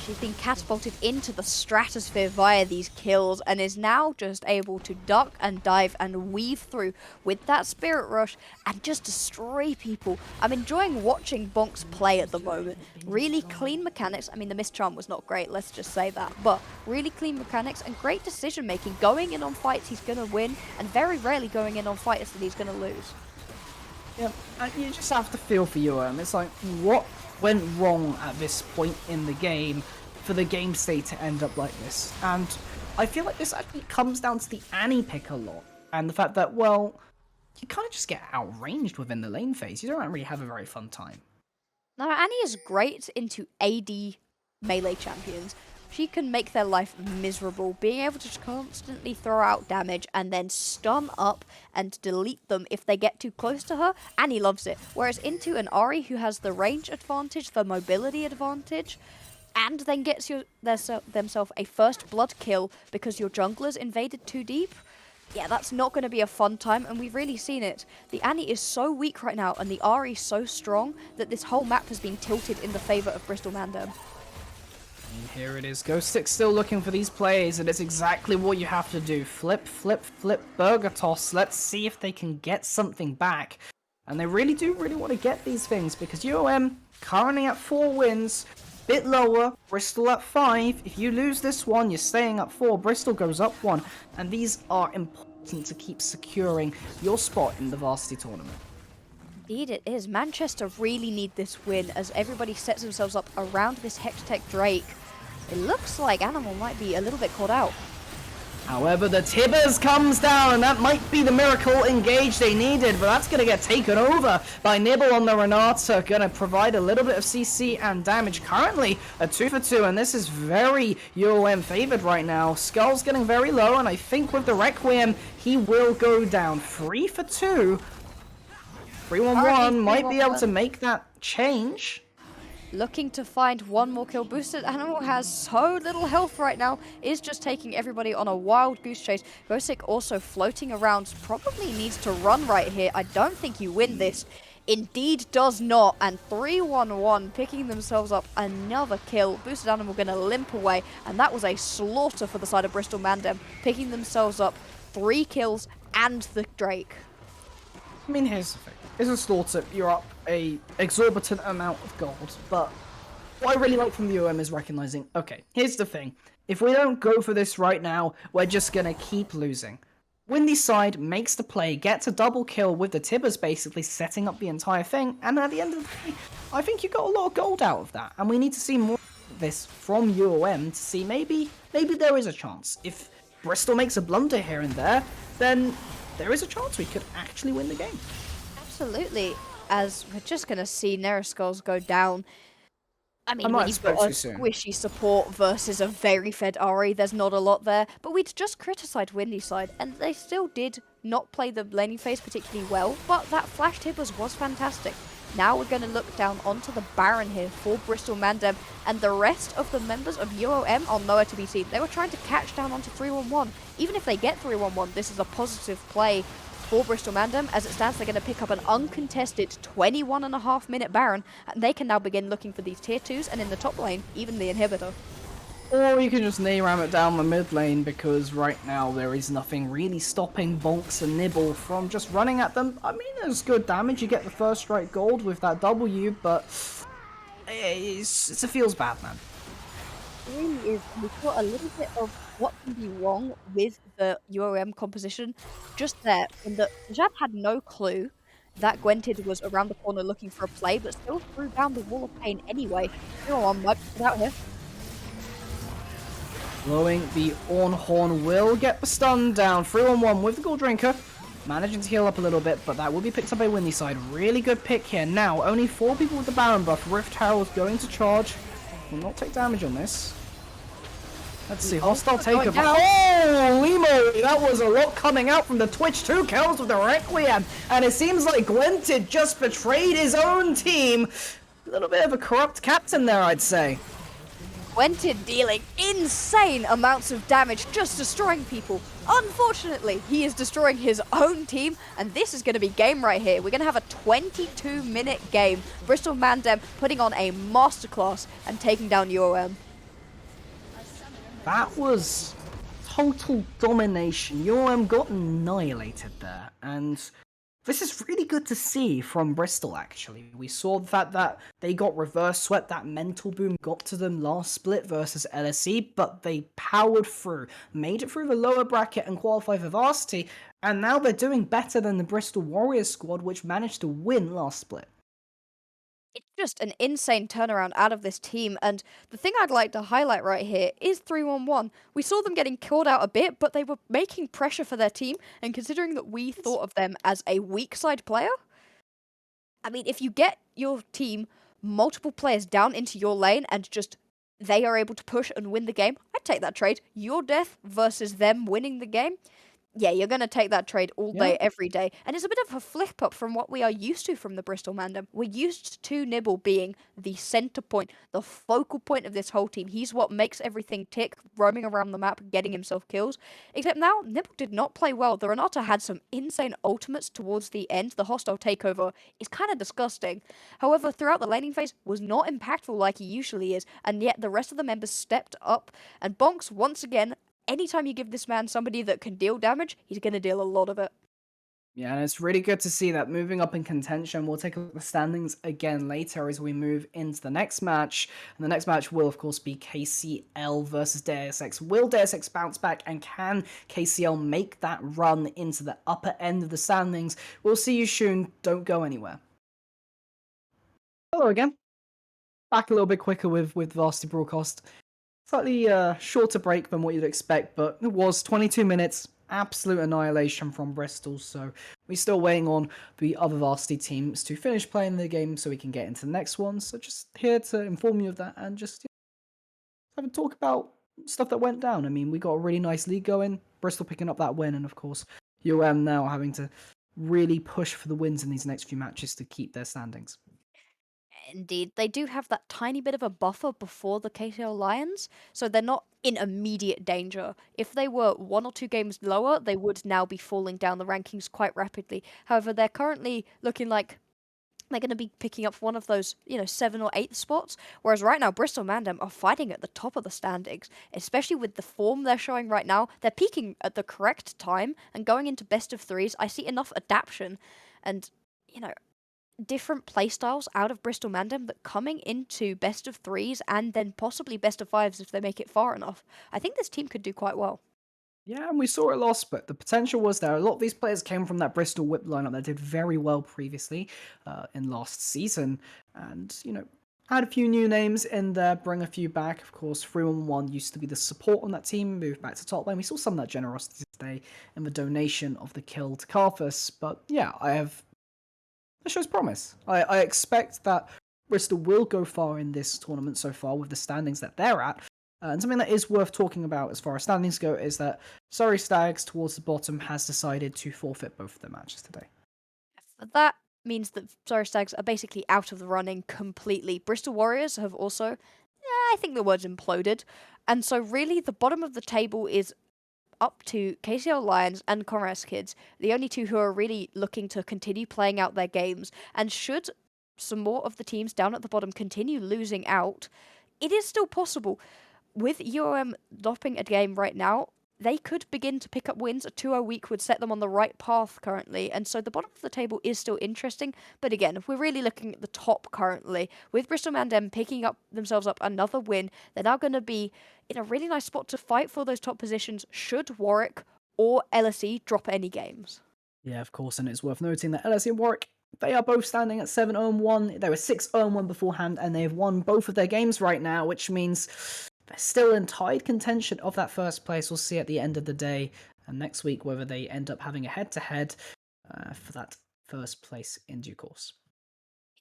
Speaker 2: She's been catapulted into the stratosphere via these kills and is now just able to duck and dive and weave through with that Spirit Rush and just destroy people. I'm enjoying watching Bonks play at the moment. Really clean mechanics. I mean, the Mist Charm was not great, let's just say that. But really clean mechanics and great decision making. Going in on fights he's going to win, and very rarely going in on fights that he's going to lose.
Speaker 1: Yeah, and you just have to feel for UoM. It's like, what went wrong at this point in the game for the game state to end up like this? And I feel like this actually comes down to the Annie pick a lot, and the fact that, well, you kind of just get outranged within the lane phase. You don't really have a very fun time.
Speaker 2: Now, Annie is great into AD melee champions. She can make their life miserable, being able to constantly throw out damage and then stun up and delete them if they get too close to her. Annie loves it. Whereas into an Ahri who has the range advantage, the mobility advantage, and then gets themselves a first blood kill because your jungler's invaded too deep, yeah, that's not going to be a fun time, and we've really seen it. The Annie is so weak right now, and the Ahri so strong that this whole map has been tilted in the favour of Bristol Mandem.
Speaker 1: And here it is. Ghost Stick still looking for these plays, and it's exactly what you have to do. Flip, flip, flip, burger toss. Let's see if they can get something back. And they really want to get these things, because UoM currently at 4 wins. Bit lower, Bristol at 5. If you lose this one, you're staying at 4. Bristol goes up 1. And these are important to keep securing your spot in the Varsity tournament.
Speaker 2: Indeed it is. Manchester really need this win as everybody sets themselves up around this Hextech Drake. It looks like Animal might be a little bit caught out.
Speaker 1: However, the Tibbers comes down, and that might be the miracle engage they needed, but that's going to get taken over by Nibble on the Renata, going to provide a little bit of CC and damage. Currently, a 2 for 2, and this is very UoM favored right now. Skull's getting very low, and I think with the Requiem, he will go down. 3 for 2. 3-1-1 might be able to make that change.
Speaker 2: Looking to find one more kill. Boosted Animal has so little health right now, is just taking everybody on a wild goose chase. Gosik also floating around, probably needs to run right here. I don't think you win this. Indeed does not, and 3-1-1 picking themselves up another kill. Boosted Animal going to limp away, and that was a slaughter for the side of Bristol Mandem, picking themselves up 3 kills and the Drake.
Speaker 1: I mean, here's the thing. It's a slaughter, you're up a exorbitant amount of gold, but what I really like from the UoM is recognizing, okay, here's the thing. If we don't go for this right now, we're just gonna keep losing. Windy side makes the play, gets a double kill with the Tibbers basically setting up the entire thing, and at the end of the day, I think you got a lot of gold out of that, and we need to see more of this from UoM to see maybe there is a chance. If Bristol makes a blunder here and there, then there is a chance we could actually win the game.
Speaker 2: Absolutely, as we're just going to see Neriskulls go down. I mean, when you've got a squishy support versus a very fed Ahri, there's not a lot there. But we'd just criticised Windy side, and they still did not play the laning phase particularly well, but that Flash Tibbers was fantastic. Now we're going to look down onto the Baron here for Bristol Mandem, and the rest of the members of UoM are nowhere to be seen. They were trying to catch down onto 3-1-1. Even if they get 3-1-1, this is a positive play for Bristol Mandem. As it stands, they're going to pick up an uncontested 21.5 minute Baron, and they can now begin looking for these tier 2s, and in the top lane, even the inhibitor.
Speaker 1: Or you can just knee ram it down the mid lane, because right now there is nothing really stopping Bonks and Nibble from just running at them. I mean, there's good damage. You get the first strike gold with that W, but it feels bad, man.
Speaker 2: It really is. We saw a little bit of what can be wrong with the UoM composition just there. When the Jab had no clue that Gwentid was around the corner looking for a play, but still threw down the wall of pain anyway. 0-1 might be out here.
Speaker 1: Blowing the Ornhorn will get the stun down. 3-on-1 with the Gold Drinker. Managing to heal up a little bit, but that will be picked up by Windy Side. Really good pick here. Now, only 4 people with the Baron buff. Rift Herald going to charge. Will not take damage on this. Let's see, hostile takeover. Holy moly, that was a lot coming out from the Twitch. 2 kills with the Requiem. And it seems like Gwentid just betrayed his own team. A little bit of a corrupt captain there, I'd say.
Speaker 2: Gwentid dealing insane amounts of damage, just destroying people. Unfortunately, he is destroying his own team, and this is going to be game right here. We're going to have a 22-minute game. Bristol Mandem putting on a masterclass and taking down UoM.
Speaker 1: That was total domination. UoM got annihilated there, and this is really good to see from Bristol, actually. We saw the fact that they got reverse swept, that mental boom got to them last split versus LSE, but they powered through, made it through the lower bracket and qualified for Varsity, and now they're doing better than the Bristol Warriors squad, which managed to win last split.
Speaker 2: It's just an insane turnaround out of this team, and the thing I'd like to highlight right here is 3-1-1. We saw them getting called out a bit, but they were making pressure for their team, and considering that we thought of them as a weak side player, I mean, if you get your team multiple players down into your lane and just they are able to push and win the game, I'd take that trade. Your death versus them winning the game. Yeah, you're going to take that trade all day, every day. And it's a bit of a flip up from what we are used to from the Bristol Mandem. We're used to Nibble being the center point, the focal point of this whole team. He's what makes everything tick, roaming around the map, getting himself kills. Except now, Nibble did not play well. The Renata had some insane ultimates towards the end. The hostile takeover is kind of disgusting. However, throughout the laning phase, was not impactful like he usually is. And yet, the rest of the members stepped up. And Bonks, once again, anytime you give this man somebody that can deal damage, he's going to deal a lot of it.
Speaker 1: Yeah, and it's really good to see that moving up in contention. We'll take a look at the standings again later as we move into the next match. And the next match will, of course, be KCL versus DSX. Will DSX bounce back, and can KCL make that run into the upper end of the standings? We'll see you soon. Don't go anywhere. Hello again. Back a little bit quicker with Varsity Broadcast. Slightly shorter break than what you'd expect, but it was 22 minutes. Absolute annihilation from Bristol, so we're still waiting on the other Varsity teams to finish playing the game so we can get into the next one. So just here to inform you of that and just have a talk about stuff that went down. I mean, we got a really nice league going, Bristol picking up that win, and of course UoM now having to really push for the wins in these next few matches to keep their standings.
Speaker 2: Indeed, they do have that tiny bit of a buffer before the KCL Lions, so they're not in immediate danger. If they were 1 or 2 games lower, they would now be falling down the rankings quite rapidly. However, they're currently looking like they're going to be picking up one of those, 7 or 8 spots. Whereas right now, Bristol Mandem are fighting at the top of the standings, especially with the form they're showing right now. They're peaking at the correct time, and going into best of threes, I see enough adaptation and, different playstyles out of Bristol Mandem that coming into best of threes and then possibly best of fives if they make it far enough. I think this team could do quite well.
Speaker 1: Yeah, and we saw it last, but the potential was there. A lot of these players came from that Bristol Whip lineup that did very well previously in last season, and had a few new names in there, bring a few back. Of course, 3-1 used to be the support on that team, moved back to top lane. We saw some of that generosity today in the donation of the kill to Carthus, but yeah, that shows promise. I expect that Bristol will go far in this tournament so far with the standings that they're at. And something that is worth talking about as far as standings go is that Surrey Stags towards the bottom has decided to forfeit both of their matches today.
Speaker 2: That means that Surrey Stags are basically out of the running completely. Bristol Warriors have also, I think the word's imploded. And so really the bottom of the table is up to KCL Lions and Conrad's Kids, the only two who are really looking to continue playing out their games. And should some more of the teams down at the bottom continue losing out, it is still possible. with UoM dropping a game right now, they could begin to pick up wins. A 2-0 week would set them on the right path currently. And so the bottom of the table is still interesting. But again, if we're really looking at the top currently, with Bristol Mandem picking up themselves up another win, they're now going to be in a really nice spot to fight for those top positions should Warwick or LSE drop any games.
Speaker 1: Yeah, of course, and it's worth noting that LSE and Warwick, they are both standing at 7-1. They were 6-1 beforehand, and they've won both of their games right now, which means they're still in tied contention of that first place. We'll see at the end of the day and next week whether they end up having a head-to-head for that first place in due course.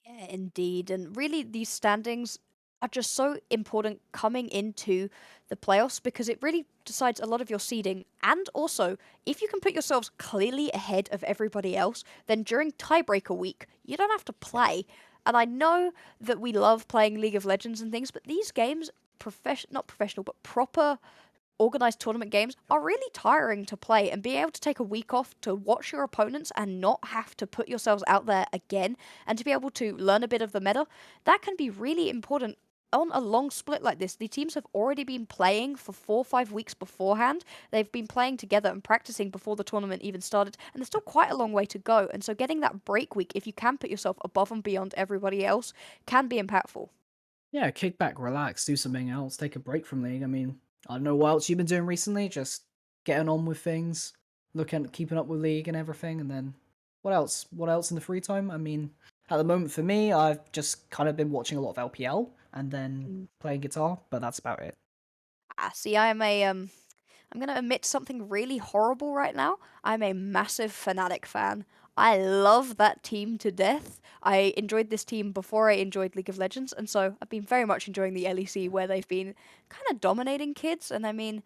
Speaker 2: Yeah, indeed. And really, these standings are just so important coming into the playoffs because it really decides a lot of your seeding. And also, if you can put yourselves clearly ahead of everybody else, then during tiebreaker week, you don't have to play. And I know that we love playing League of Legends and things, but these games, not professional, but proper organized tournament games are really tiring to play, and being able to take a week off to watch your opponents and not have to put yourselves out there again and to be able to learn a bit of the meta, that can be really important on a long split like this. The teams have already been playing for 4 or 5 weeks beforehand. They've been playing together and practicing before the tournament even started, and there's still quite a long way to go. And so getting that break week, if you can put yourself above and beyond everybody else, can be impactful.
Speaker 1: Yeah, kick back, relax, do something else, take a break from League. I mean, I don't know what else you've been doing recently, just getting on with things, looking keeping up with League and everything, and then what else? What else in the free time? I mean, at the moment for me, I've just kind of been watching a lot of LPL and then playing guitar, but that's about it.
Speaker 2: See, I'm gonna admit something really horrible right now. I'm a massive Fnatic fan. I love that team to death. I enjoyed this team before I enjoyed League of Legends, and so I've been very much enjoying the LEC where they've been kind of dominating kids, and I mean,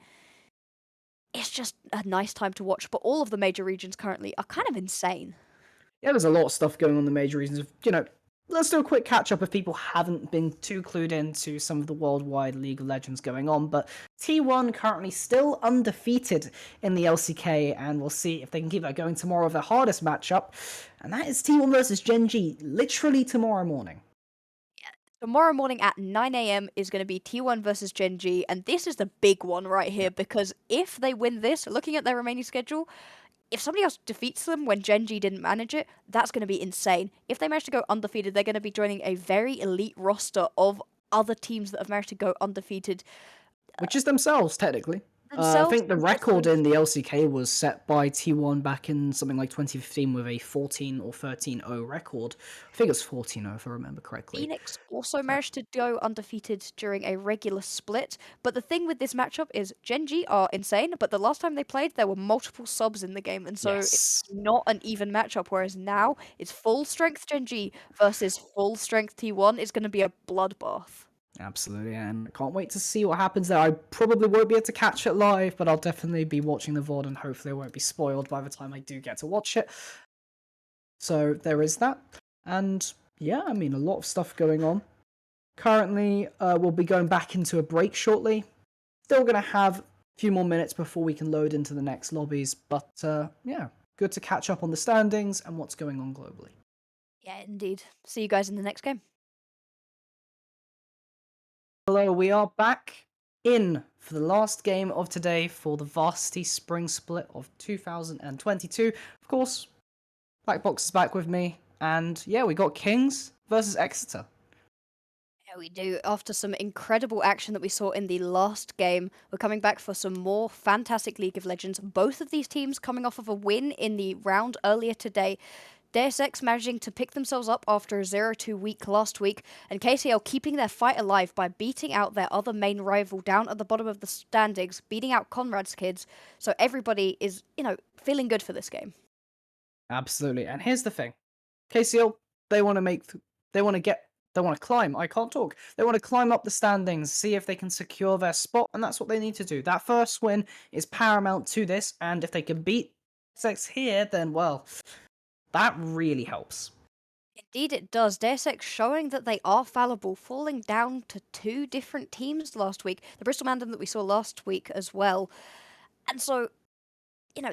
Speaker 2: it's just a nice time to watch, but all of the major regions currently are kind of insane.
Speaker 1: Yeah, there's a lot of stuff going on in the major regions. Let's do a quick catch up if people haven't been too clued into some of the worldwide League of Legends going on. But T1 currently still undefeated in the LCK, and we'll see if they can keep that going tomorrow with their hardest matchup. And that is T1 versus Gen G, literally tomorrow morning.
Speaker 2: Tomorrow morning at 9 a.m. is going to be T1 versus Gen G, and this is the big one right here because if they win this, looking at their remaining schedule, if somebody else defeats them when Gen G didn't manage it, that's going to be insane. If they manage to go undefeated, they're going to be joining a very elite roster of other teams that have managed to go undefeated
Speaker 1: Which is themselves, technically. I
Speaker 2: themselves.
Speaker 1: think the
Speaker 2: Yes,
Speaker 1: record in the LCK was set by T1 back in something like 2015 with a 14 or 13-0 record. I think it's 14-0 if I remember correctly.
Speaker 2: Phoenix also
Speaker 1: So,
Speaker 2: managed to go undefeated during a regular split. But the thing with this matchup is Gen G are insane, but the last time they played, there were multiple subs in the game, and so it's
Speaker 1: yes.
Speaker 2: not an even matchup. Whereas now, it's full strength Gen G versus full strength T1. It's going to be a bloodbath.
Speaker 1: Absolutely, and I can't wait to see what happens there. I probably won't be able to catch it live, but I'll definitely be watching the VOD and hopefully I won't be spoiled by the time I do get to watch it. So there is that. And yeah, I mean, a lot of stuff going on. Currently, we'll be going back into a break shortly. Still going to have a few more minutes before we can load into the next lobbies, but yeah, good to catch up on the standings and what's going on globally.
Speaker 2: Yeah, indeed. See you guys in the next game.
Speaker 1: Hello, we are back in for the last game of today for the Varsity Spring Split of 2022. Of course, Black Box is back with me, and yeah, we got Kings versus Exeter.
Speaker 2: Yeah, we do. After some incredible action that we saw in the last game, we're coming back for some more fantastic League of Legends. Both of these teams coming off of a win in the round earlier today. DSX managing to pick themselves up after a 0-2 week last week, and KCL keeping their fight alive by beating out their other main rival down at the bottom of the standings, beating out Conrad's kids. So everybody is, feeling good for this game.
Speaker 1: Absolutely, and here's the thing: KCL, they want to they want to climb. I can't talk. They want to climb up the standings, see if they can secure their spot, and that's what they need to do. That first win is paramount to this, and if they can beat DSX here, then well, that really helps.
Speaker 2: Indeed, it does. Deus Ex showing that they are fallible, falling down to two different teams last week. The Bristol Mandem that we saw last week as well. And so,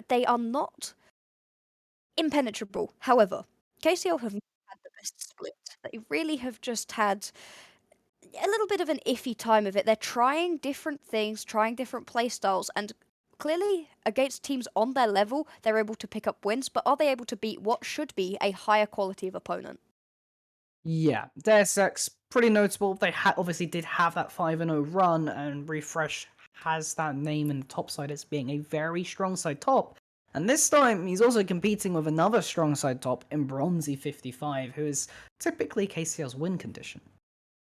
Speaker 2: they are not impenetrable. However, KCL have not had the best split. They really have just had a little bit of an iffy time of it. They're trying different things, trying different play styles, and clearly against teams on their level, they're able to pick up wins, but are they able to beat what should be a higher quality of opponent?
Speaker 1: Yeah, Deus Ex, pretty notable. They obviously did have that 5-0 run, and Refresh has that name in the top side as being a very strong side top. And this time, he's also competing with another strong side top in Bronzy 55, who is typically KCL's win condition.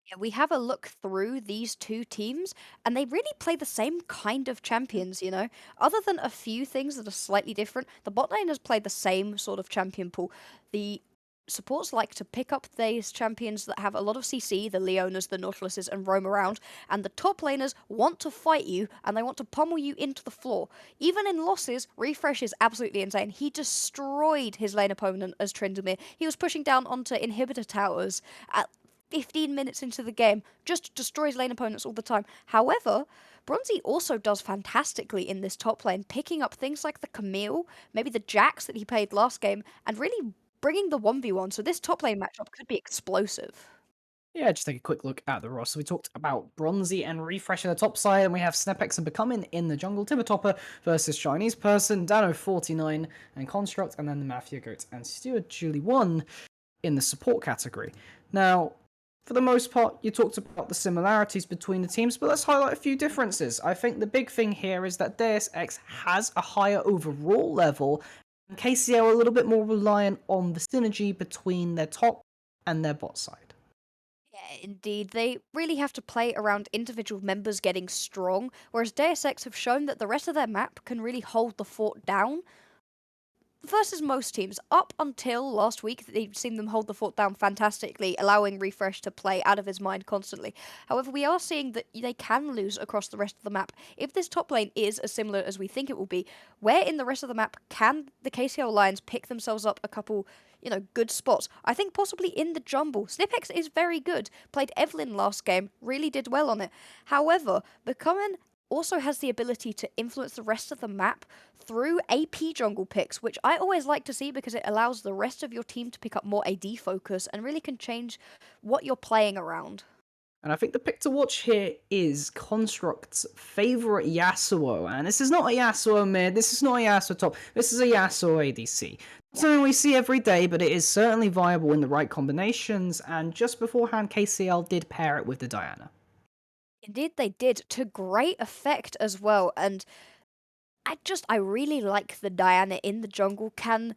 Speaker 2: Yeah, we have a look through these two teams, and they really play the same kind of champions, you know? Other than a few things that are slightly different, the bot laners play the same sort of champion pool. The supports like to pick up these champions that have a lot of CC, the Leonas, the Nautiluses, and roam around, and the top laners want to fight you, and they want to pummel you into the floor. Even in losses, Refresh is absolutely insane. He destroyed his lane opponent as Tryndamere. He was pushing down onto inhibitor towers at 15 minutes into the game, just destroys lane opponents all the time. However, Bronzy also does fantastically in this top lane, picking up things like the Camille, maybe the Jax that he played last game, and really bringing the 1v1. So this top lane matchup could be explosive.
Speaker 1: Yeah, just take a quick look at the roster. We talked about Bronzy and Refresh on the top side, and we have Snepex and Becoming in the jungle, Topper versus Chinese Person, Dano49 and Construct, and then the Mafia Goat and Steward Julie 1 in the support category. Now, for the most part, you talked about the similarities between the teams, but let's highlight a few differences. I think the big thing here is that Deus Ex has a higher overall level, and KCL are a little bit more reliant on the synergy between their top and their bot side.
Speaker 2: Yeah, indeed. They really have to play around individual members getting strong, whereas Deus Ex have shown that the rest of their map can really hold the fort down. Versus most teams, up until last week, they've seen them hold the fort down fantastically, allowing Refresh to play out of his mind constantly. However, we are seeing that they can lose across the rest of the map. If this top lane is as similar as we think it will be, where in the rest of the map can the KCL Lions pick themselves up a couple, good spots? I think possibly in the jungle. Snipex is very good. Played Evelyn last game, really did well on it. However, Becoming also has the ability to influence the rest of the map through AP jungle picks, which I always like to see because it allows the rest of your team to pick up more AD focus and really can change what you're playing around.
Speaker 1: And I think the pick to watch here is Construct's favourite Yasuo. And this is not a Yasuo mid, this is not a Yasuo top, this is a Yasuo ADC. Something we see every day, but it is certainly viable in the right combinations, and just beforehand KCL did pair it with the Diana.
Speaker 2: Indeed, they did to great effect as well. And I really like the Diana in the jungle can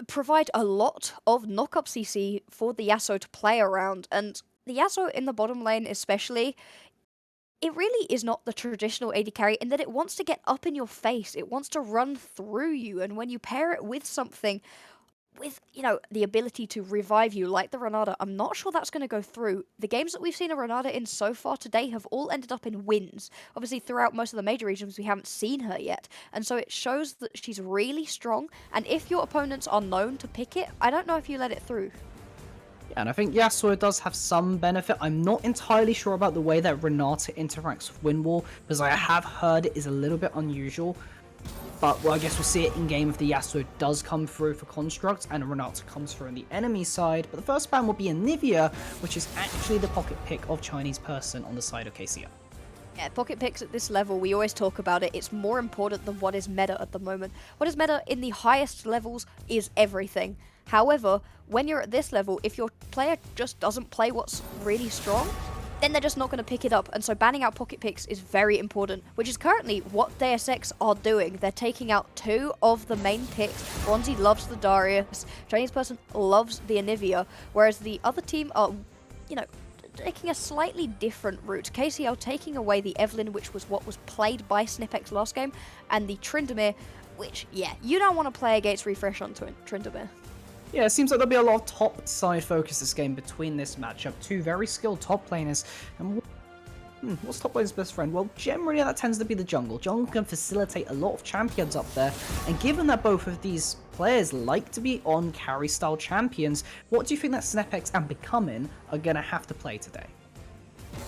Speaker 2: provide a lot of knock-up CC for the Yasuo to play around. And the Yasuo in the bottom lane especially, it really is not the traditional AD carry in that it wants to get up in your face. It wants to run through you. And when you pair it with something with, the ability to revive you like the Renata, I'm not sure that's going to go through. The games that we've seen a Renata in so far today have all ended up in wins. Obviously, throughout most of the major regions, we haven't seen her yet. And so it shows that she's really strong. And if your opponents are known to pick it, I don't know if you let it through.
Speaker 1: Yeah, and I think Yasuo does have some benefit. I'm not entirely sure about the way that Renata interacts with Windwall, because I have heard it is a little bit unusual. But well, I guess we'll see it in game if the Yasuo does come through for Construct and Renata comes through on the enemy side. But the first ban will be Anivia, which is actually the pocket pick of Chinese Person on the side of KCL.
Speaker 2: Yeah, pocket picks at this level, we always talk about it. It's more important than what is meta at the moment. What is meta in the highest levels is everything. However, when you're at this level, if your player just doesn't play what's really strong, then they're just not going to pick it up. And so banning out pocket picks is very important, which is currently what Deus Ex are doing. They're taking out two of the main picks. Bronzy loves the Darius, Chinese Person loves the Anivia, whereas the other team are, taking a slightly different route. KCL taking away the Evelyn, which was what was played by Snipex last game, and the Tryndamere, which, yeah, you don't want to play against Refresh on Tryndamere.
Speaker 1: Yeah, it seems like there'll be a lot of top side focus this game between this matchup. Two very skilled top laners. And what's top laner's best friend? Well, generally that tends to be the jungle. Jungle can facilitate a lot of champions up there. And given that both of these players like to be on carry style champions, what do you think that Snepex and Becoming are going to have to play today?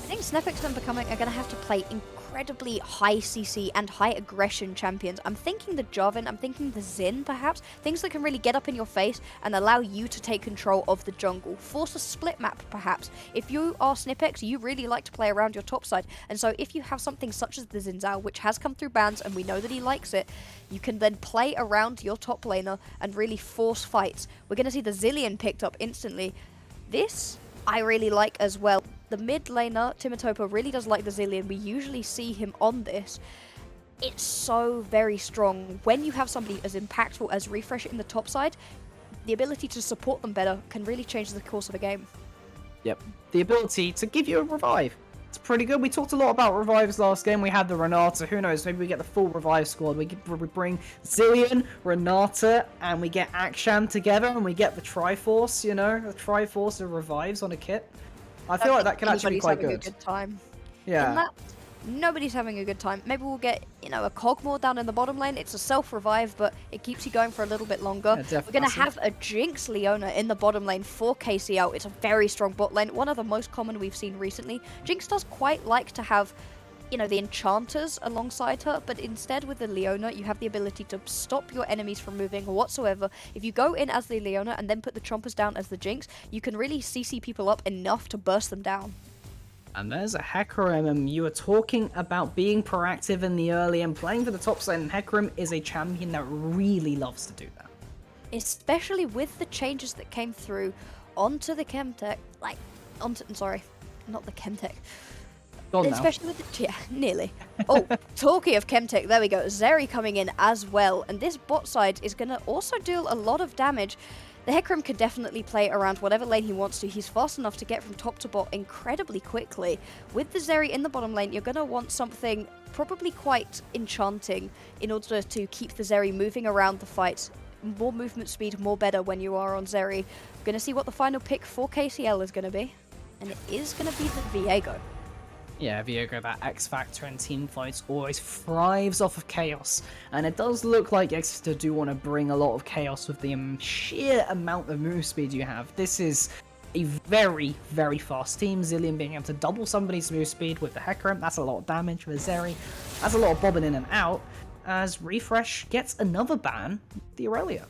Speaker 2: I think Snepix and Becoming are going to have to play incredibly high CC and high aggression champions. I'm thinking the Jarvan, I'm thinking the Xin perhaps, things that can really get up in your face and allow you to take control of the jungle. Force a split map perhaps. If you are Snipix, you really like to play around your top side, and so if you have something such as the Xin Zhao, which has come through bans and we know that he likes it, you can then play around your top laner and really force fights. We're going to see the Zilean picked up instantly. This I really like as well. The mid laner, Timatopa, really does like the Zilean. We usually see him on this. It's so very strong. When you have somebody as impactful as Refresh in the top side, the ability to support them better can really change the course of a game.
Speaker 1: Yep. The ability to give you a revive. It's pretty good. We talked a lot about revives last game. We had the Renata. Who knows? Maybe we get the full revive squad. We bring Zilean, Renata, and we get Aksham together, and we get the Triforce, you know? The Triforce of revives on a kit. I feel like that can actually be quite good.
Speaker 2: A good time.
Speaker 1: Yeah.
Speaker 2: In that, nobody's having a good time. Maybe we'll get, you know, a Cogmore down in the bottom lane. It's a self-revive, but it keeps you going for a little bit longer.
Speaker 1: Yeah,
Speaker 2: we're going to have a Jinx Leona in the bottom lane for KCL. It's a very strong bot lane, one of the most common we've seen recently. Jinx does quite like to have, you know, the enchanters alongside her, but instead with the Leona, you have the ability to stop your enemies from moving whatsoever. If you go in as the Leona and then put the Chompers down as the Jinx, you can really CC people up enough to burst them down.
Speaker 1: And there's a Hecarim. You were talking about being proactive in the early and playing for the top side, and Hecarim is a champion that really loves to do that.
Speaker 2: Especially with the changes that came through onto the Chemtech, sorry, not the Chemtech. Especially with the, yeah, nearly. Oh, talking of Chemtech, there we go. Zeri coming in as well, and this bot side is going to also deal a lot of damage. The Hecarim can definitely play around whatever lane he wants to. He's fast enough to get from top to bot incredibly quickly. With the Zeri in the bottom lane, you're going to want something probably quite enchanting in order to keep the Zeri moving around the fight. More movement speed, more better when you are on Zeri. We're going to see what the final pick for KCL is going to be, and it is going to be the Viego.
Speaker 1: Yeah, Viego, that X Factor in team fights, always thrives off of chaos. And it does look like Exeter do want to bring a lot of chaos with the sheer amount of move speed you have. This is a very, very fast team. Zilean being able to double somebody's move speed with the Hecarim, that's a lot of damage with Zeri. That's a lot of bobbing in and out, as Refresh gets another ban, the Aurelia.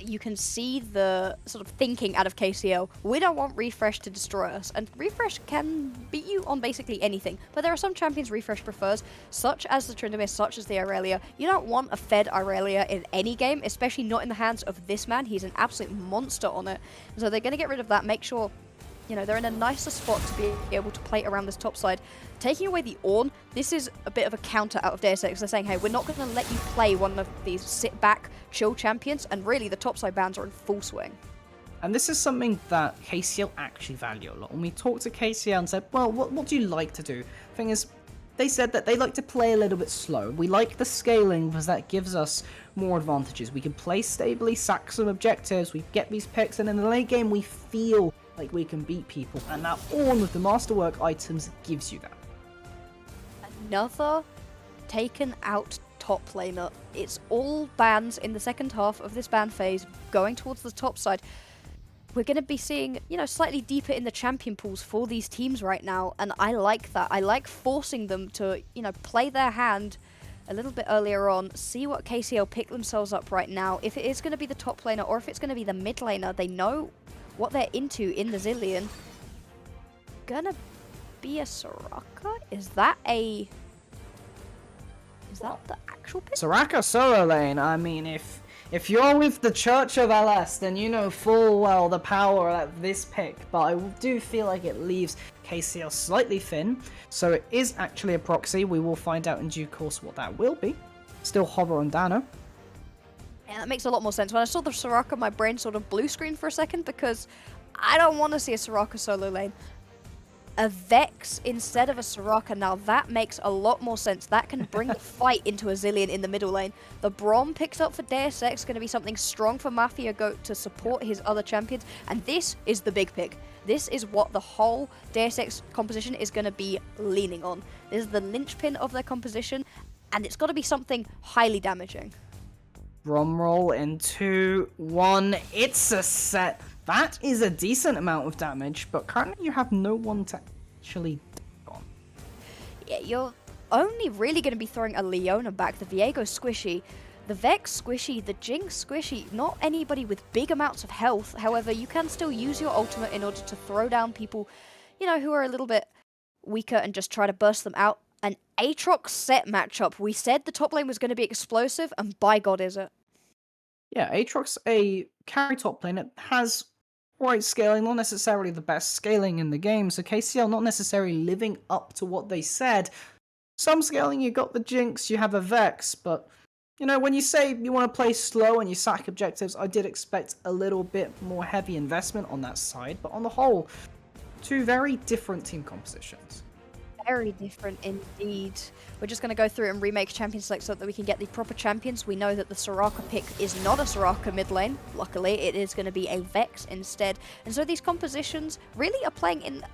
Speaker 2: You can see the sort of thinking out of KCL. We don't want Refresh to destroy us, and Refresh can beat you on basically anything, but there are some champions Refresh prefers, such as the Trindamis, such as the Aurelia. You don't want a fed Aurelia in any game, especially not in the hands of this man. He's an absolute monster on it, so they're going to get rid of that, make sure, you know, they're in a nicer spot to be able to play around this top side. Taking away the Ornn, this is a bit of a counter out of Deus Ex. They're saying, hey, we're not going to let you play one of these sit-back, chill champions, and really the top side bans are in full swing.
Speaker 1: And this is something that KCL actually value a lot. When we talked to KCL and said, well, what do you like to do? Thing is, they said that they like to play a little bit slow. We like the scaling because that gives us more advantages. We can play stably, sack some objectives, we get these picks, and in the late game we feel like we can beat people. And that Ornn with the Masterwork items gives you that.
Speaker 2: Another taken out top laner. It's all bans in the second half of this ban phase going towards the top side. We're going to be seeing, you know, slightly deeper in the champion pools for these teams right now, and I like that. I like forcing them to, you know, play their hand a little bit earlier on, see what KCL pick themselves up right now. If it is going to be the top laner or if it's going to be the mid laner, they know what they're into in the Zilean. Gonna be a Soraka? Is that the actual pick?
Speaker 1: Soraka solo lane, I mean, if you're with the Church of LS, then you know full well the power of this pick, but I do feel like it leaves KCL slightly thin, so it is actually a proxy. We will find out in due course what that will be. Still hover on Dano.
Speaker 2: Yeah, that makes a lot more sense. When I saw the Soraka, my brain sort of blue screened for a second because I don't want to see a Soraka solo lane. A Vex instead of a Soraka, now that makes a lot more sense. That can bring the fight into a Zilean in the middle lane. The Braum picked up for Deus Ex, going to be something strong for Mafia Goat to support his other champions, and this is the big pick. This is what the whole Deus Ex composition is going to be leaning on. This is the linchpin of their composition, and it's got to be something highly damaging.
Speaker 1: Drum roll in 2, 1, it's a set. That is a decent amount of damage, but currently you have no one to actually gone.
Speaker 2: Yeah, you're only really going to be throwing a Leona back, the Viego squishy, the Vex squishy, the Jinx squishy, not anybody with big amounts of health. However, you can still use your ultimate in order to throw down people, who are a little bit weaker and just try to burst them out. An Aatrox set matchup. We said the top lane was going to be explosive, and by God is it.
Speaker 1: Yeah, Aatrox, a carry top lane, it has right scaling, not necessarily the best scaling in the game, so KCL not necessarily living up to what they said. Some scaling, you got the Jinx, you have a Vex, but when you say you want to play slow and you sack objectives, I did expect a little bit more heavy investment on that side, but on the whole, two very different team compositions.
Speaker 2: Very different indeed. We're just going to go through and remake champion select so that we can get the proper champions. We know that the Soraka pick is not a Soraka mid lane. Luckily, it is going to be a Vex instead. And so these compositions really are playing in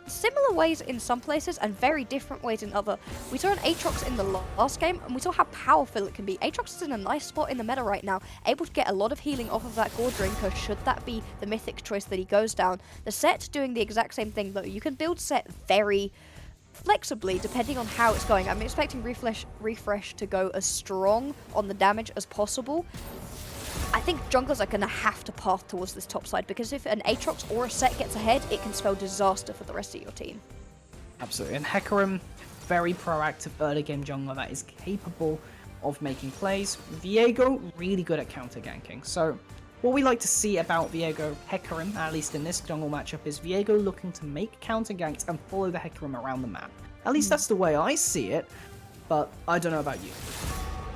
Speaker 2: similar ways in some places and very different ways in other. We saw an Aatrox in the last game, and we saw how powerful it can be. Aatrox is in a nice spot in the meta right now, able to get a lot of healing off of that Gore Drinker should that be the mythic choice that he goes down. The set doing the exact same thing though. You can build set very flexibly depending on how it's going. I'm expecting refresh to go as strong on the damage as possible. I think junglers are going to have to path towards this top side, because if an Aatrox or a set gets ahead, it can spell disaster for the rest of your team.
Speaker 1: Absolutely, and Hecarim, very proactive early game jungler that is capable of making plays. Viego, really good at counter ganking. So what we like to see about Viego Hecarim, at least in this jungle matchup, is Viego looking to make counter ganks and follow the Hecarim around the map. At least that's the way I see it, but I don't know about you.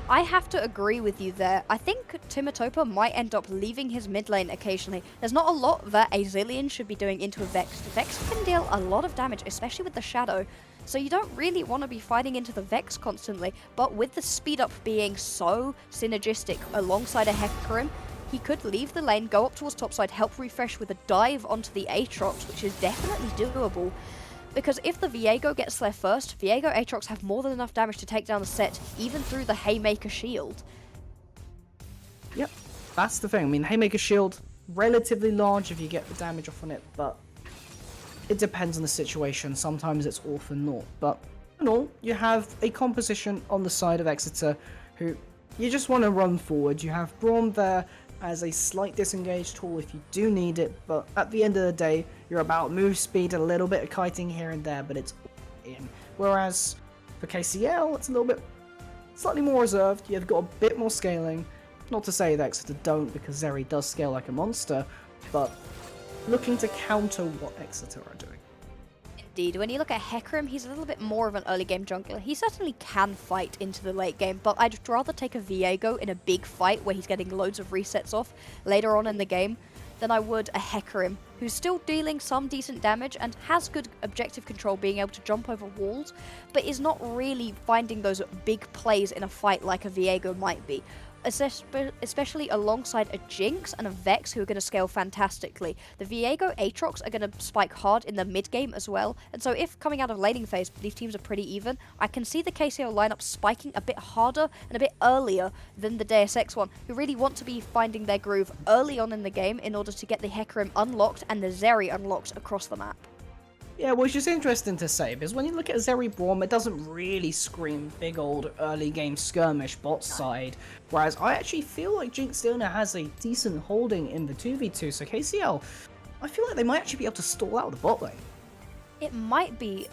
Speaker 2: I have to agree with you there. I think Timatopa might end up leaving his mid lane occasionally. There's not a lot that a Zilean should be doing into a Vex. The Vex can deal a lot of damage, especially with the Shadow. So you don't really want to be fighting into the Vex constantly, but with the speed up being so synergistic alongside a Hecarim, he could leave the lane, go up towards topside, help refresh with a dive onto the Aatrox, which is definitely doable. Because if the Viego gets there first, Viego Aatrox have more than enough damage to take down the set, even through the Haymaker shield.
Speaker 1: Yep, that's the thing. I mean, Haymaker shield, relatively large if you get the damage off on it, but it depends on the situation. Sometimes it's all for naught. But in all, you have a composition on the side of Exeter who you just want to run forward. You have Braum there as a slight disengage tool if you do need it, but at the end of the day, you're about move speed, a little bit of kiting here and there, but it's all in. Whereas for KCL, it's a little bit slightly more reserved. You've got a bit more scaling. Not to say that Exeter don't, because Zeri does scale like a monster, but looking to counter what Exeter are doing.
Speaker 2: Indeed, when you look at Hecarim, he's a little bit more of an early game jungler. He certainly can fight into the late game, but I'd rather take a Viego in a big fight where he's getting loads of resets off later on in the game than I would a Hecarim, who's still dealing some decent damage and has good objective control, being able to jump over walls, but is not really finding those big plays in a fight like a Viego might be. Especially alongside a Jinx and a Vex who are going to scale fantastically. The Viego Aatrox are going to spike hard in the mid game as well, and so if coming out of laning phase these teams are pretty even, I can see the KCL lineup spiking a bit harder and a bit earlier than the Deus Ex one, who really want to be finding their groove early on in the game in order to get the Hecarim unlocked and the Zeri unlocked across the map.
Speaker 1: Yeah, which is interesting to say, because when you look at Zeri Braum, it doesn't really scream big old early game skirmish bot side, whereas I actually feel like Jinx Leona has a decent holding in the 2v2, so KCL, I feel like they might actually be able to stall out the bot lane.
Speaker 2: It might be.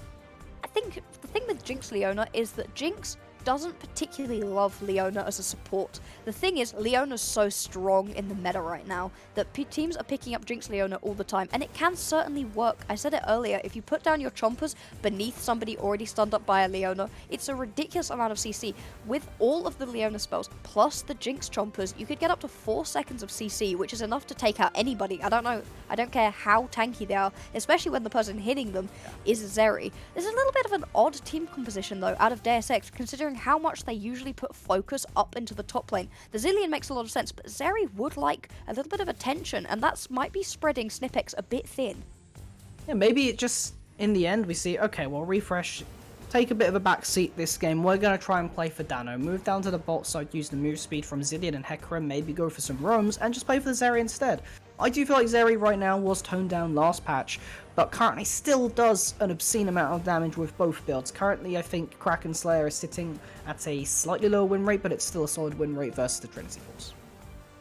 Speaker 2: I think the thing with Jinx Leona is that Jinx doesn't particularly love Leona as a support. The thing is, Leona's so strong in the meta right now that teams are picking up Jinx Leona all the time, and it can certainly work. I said it earlier, if you put down your chompers beneath somebody already stunned up by a Leona, it's a ridiculous amount of CC. With all of the Leona spells, plus the Jinx chompers, you could get up to 4 seconds of CC, which is enough to take out anybody. I don't care how tanky they are, especially when the person hitting them is Zeri. There's a little bit of an odd team composition though, out of Deus Ex, considering how much they usually put focus up into the top lane. The Zilean makes a lot of sense, but Zeri would like a little bit of attention, and that might be spreading Snipex a bit thin.
Speaker 1: Yeah, maybe it just, in the end, we see, okay, well, refresh, take a bit of a backseat this game. We're going to try and play for Dano. Move down to the bot side, use the move speed from Zilean and Hecarim, maybe go for some roams, and just play for the Zeri instead. I do feel like Zeri right now was toned down last patch, but currently still does an obscene amount of damage with both builds. Currently, I think Kraken Slayer is sitting at a slightly lower win rate, but it's still a solid win rate versus the Trinity Force.